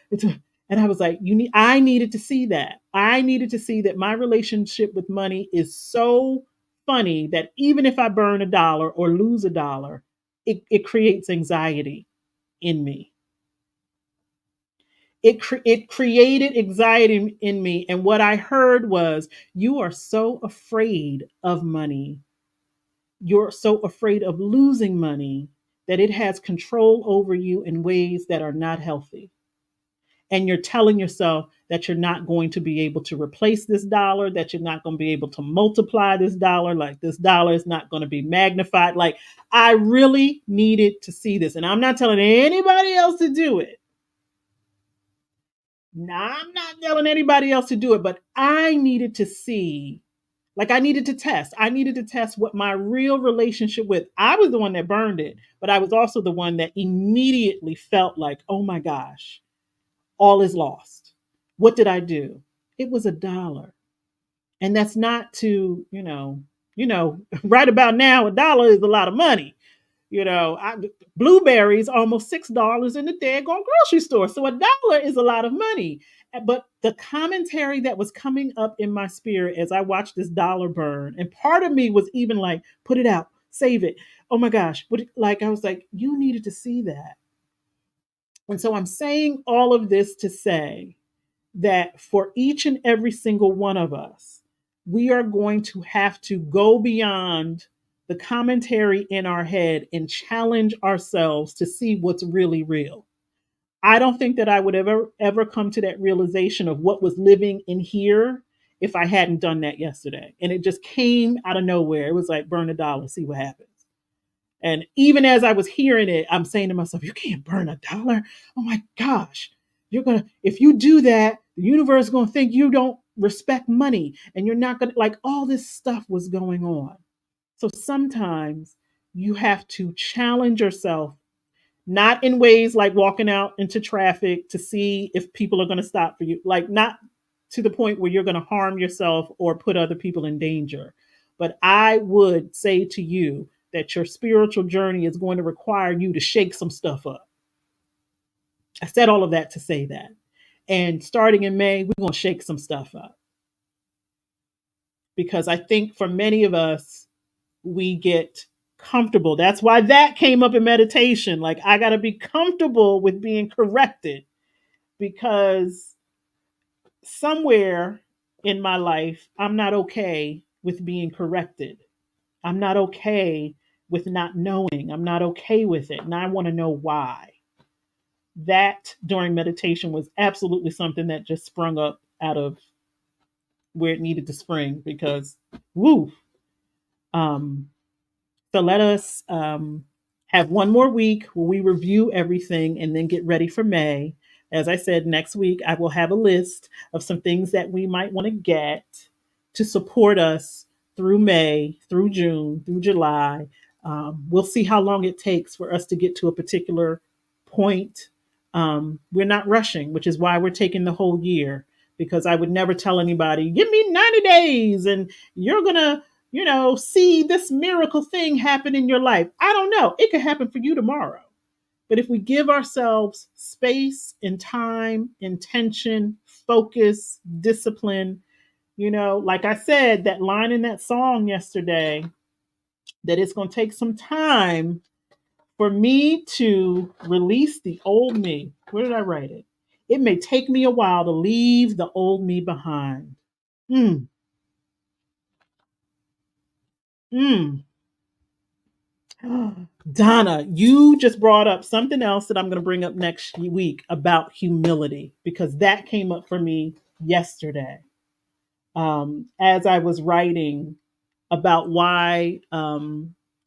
And I was like, "You need." I needed to see that. I needed to see that my relationship with money is so funny that even if I burn a dollar or lose a dollar, it creates anxiety in me. It created anxiety in me, and what I heard was, "You are so afraid of money. You're so afraid of losing money that it has control over you in ways that are not healthy. And you're telling yourself that you're not going to be able to replace this dollar, that you're not going to be able to multiply this dollar, like this dollar is not going to be magnified." Like, I really needed to see this. And I'm not telling anybody else to do it. Now, I'm not telling anybody else to do it, but I needed to see. Like, I needed to test. I needed to test what my real relationship with. I was the one that burned it, but I was also the one that immediately felt like, "Oh my gosh, all is lost." What did I do? It was $1. And that's not to, right about now, $1 is a lot of money. Blueberries almost $6 in the daggone grocery store. So $1 is a lot of money. But the commentary that was coming up in my spirit as I watched this dollar burn, and part of me was even like, put it out, save it. Oh my gosh. Like, I was like, you needed to see that. And so I'm saying all of this to say that for each and every single one of us, we are going to have to go beyond the commentary in our head and challenge ourselves to see what's really real. I don't think that I would ever come to that realization of what was living in here if I hadn't done that yesterday. And it just came out of nowhere. It was like burn a dollar, see what happens. And even as I was hearing it, I'm saying to myself, you can't burn a dollar. Oh my gosh. If you do that, the universe is gonna think you don't respect money and you're not gonna like all this stuff was going on. So sometimes you have to challenge yourself, not in ways like walking out into traffic to see if people are gonna stop for you, like not to the point where you're gonna harm yourself or put other people in danger. But I would say to you that your spiritual journey is going to require you to shake some stuff up. I said all of that to say that. And starting in May, we're going to shake some stuff up because I think for many of us, we get comfortable. That's why that came up in meditation. Like, I got to be comfortable with being corrected because somewhere in my life, I'm not okay with being corrected. I'm not okay with not knowing. I'm not okay with it. And I want to know why. That during meditation was absolutely something that just sprung up out of where it needed to spring because, woo. Um, so let us have one more week where we review everything and then get ready for May. As I said, next week I will have a list of some things that we might want to get to support us through May, through June, through July. We'll see how long it takes for us to get to a particular point. We're not rushing, which is why we're taking the whole year, because I would never tell anybody, give me 90 days and you're going to see this miracle thing happen in your life. I don't know. It could happen for you tomorrow. But if we give ourselves space and time, intention, focus, discipline, like I said, that line in that song yesterday, that it's going to take some time for me to release the old me. Where did I write it? It may take me a while to leave the old me behind. Mm, mm. Donna, you just brought up something else that I'm going to bring up next week about humility, because that came up for me yesterday as I was writing about why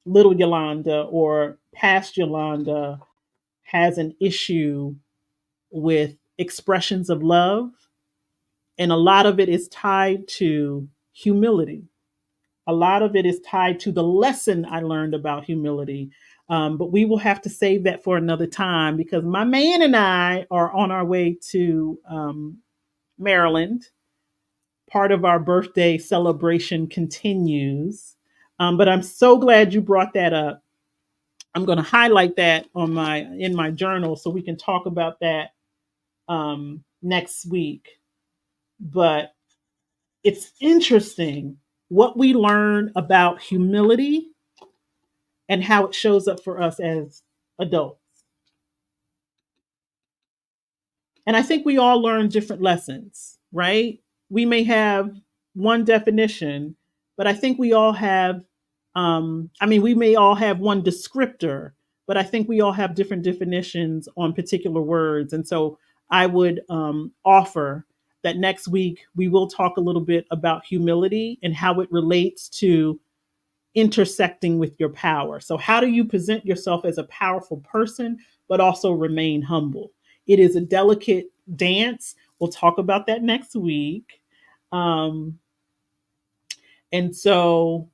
little Yolanda or past Yolanda has an issue with expressions of love. And a lot of it is tied to humility. A lot of it is tied to the lesson I learned about humility. But we will have to save that for another time because my man and I are on our way to Maryland. Part of our birthday celebration continues. But I'm so glad you brought that up. I'm going to highlight that in my journal so we can talk about that next week. But it's interesting what we learn about humility and how it shows up for us as adults. And I think we all learn different lessons, right? We may have one definition, but I think we all have, we may all have one descriptor, but I think we all have different definitions on particular words. And so I would offer that next week we will talk a little bit about humility and how it relates to intersecting with your power. So, how do you present yourself as a powerful person, but also remain humble? It is a delicate dance. We'll talk about that next week. Um, and so,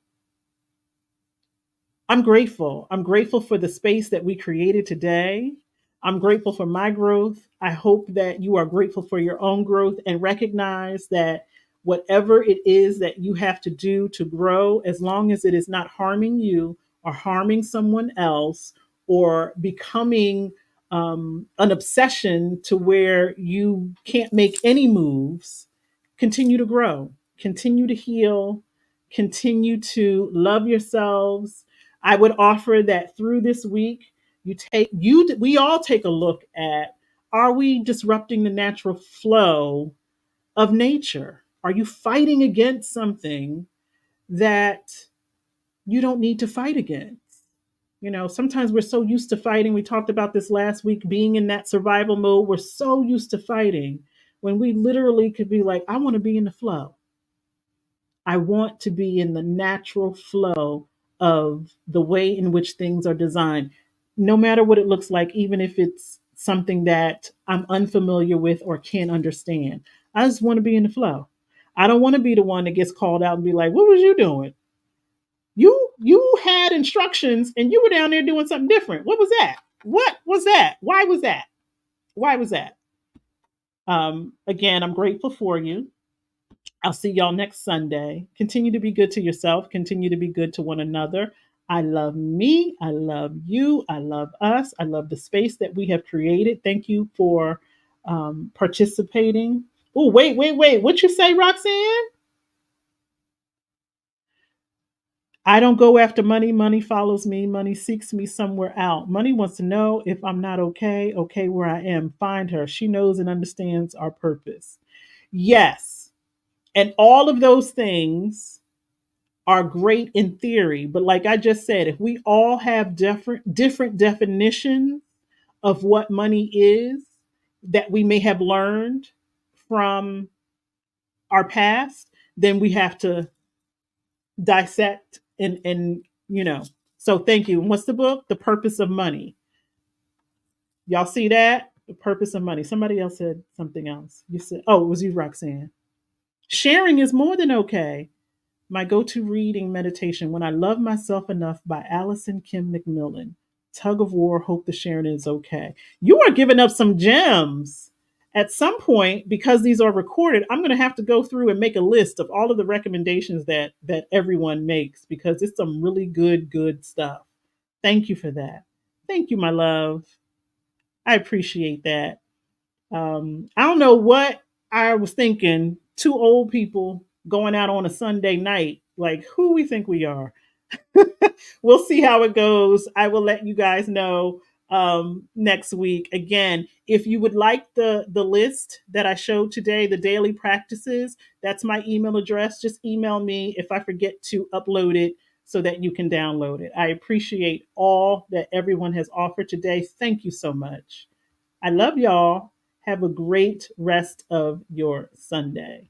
I'm grateful. I'm grateful for the space that we created today. I'm grateful for my growth. I hope that you are grateful for your own growth and recognize that whatever it is that you have to do to grow, as long as it is not harming you or harming someone else or becoming an obsession to where you can't make any moves, continue to grow, continue to heal, continue to love yourselves. I would offer that through this week, we all take a look at, are we disrupting the natural flow of nature? Are you fighting against something that you don't need to fight against? You know, sometimes we're so used to fighting. We talked about this last week, being in that survival mode. We're so used to fighting when we literally could be like, I want to be in the flow. I want to be in the natural flow of the way in which things are designed, no matter what it looks like, even if it's something that I'm unfamiliar with or can't understand. I just want to be in the flow. I don't want to be the one that gets called out and be like, what was you doing? You had instructions and you were down there doing something different. What was that? What was that? Why was that? Why was that? Again, I'm grateful for you. I'll see y'all next Sunday. Continue to be good to yourself. Continue to be good to one another. I love me. I love you. I love us. I love the space that we have created. Thank you for participating. Oh, wait, wait, wait. What you say, Roxanne? I don't go after money. Money follows me. Money seeks me somewhere out. Money wants to know if I'm not okay, okay where I am. Find her. She knows and understands our purpose. Yes. And all of those things are great in theory, but like I just said, if we all have different definitions of what money is that we may have learned from our past, then we have to dissect and you know. So thank you. And what's the book? The Purpose of Money. Y'all see that? The Purpose of Money. Somebody else said something else. You said, oh, it was you, Roxanne. Sharing is more than okay. My go to reading meditation, When I Love Myself Enough by Allison Kim McMillan. Tug of War, Hope the Sharing is okay. You are giving up some gems. At some point, because these are recorded, I'm going to have to go through and make a list of all of the recommendations that everyone makes because it's some really good stuff. Thank you for that. Thank you, my love. I appreciate that. I don't know what I was thinking. Two old people going out on a Sunday night. Like, who we think we are? We'll see how it goes. I will let you guys know next week. Again, if you would like the list that I showed today, the daily practices, that's my email address. Just email me if I forget to upload it so that you can download it. I appreciate all that everyone has offered today. Thank you so much. I love y'all. Have a great rest of your Sunday.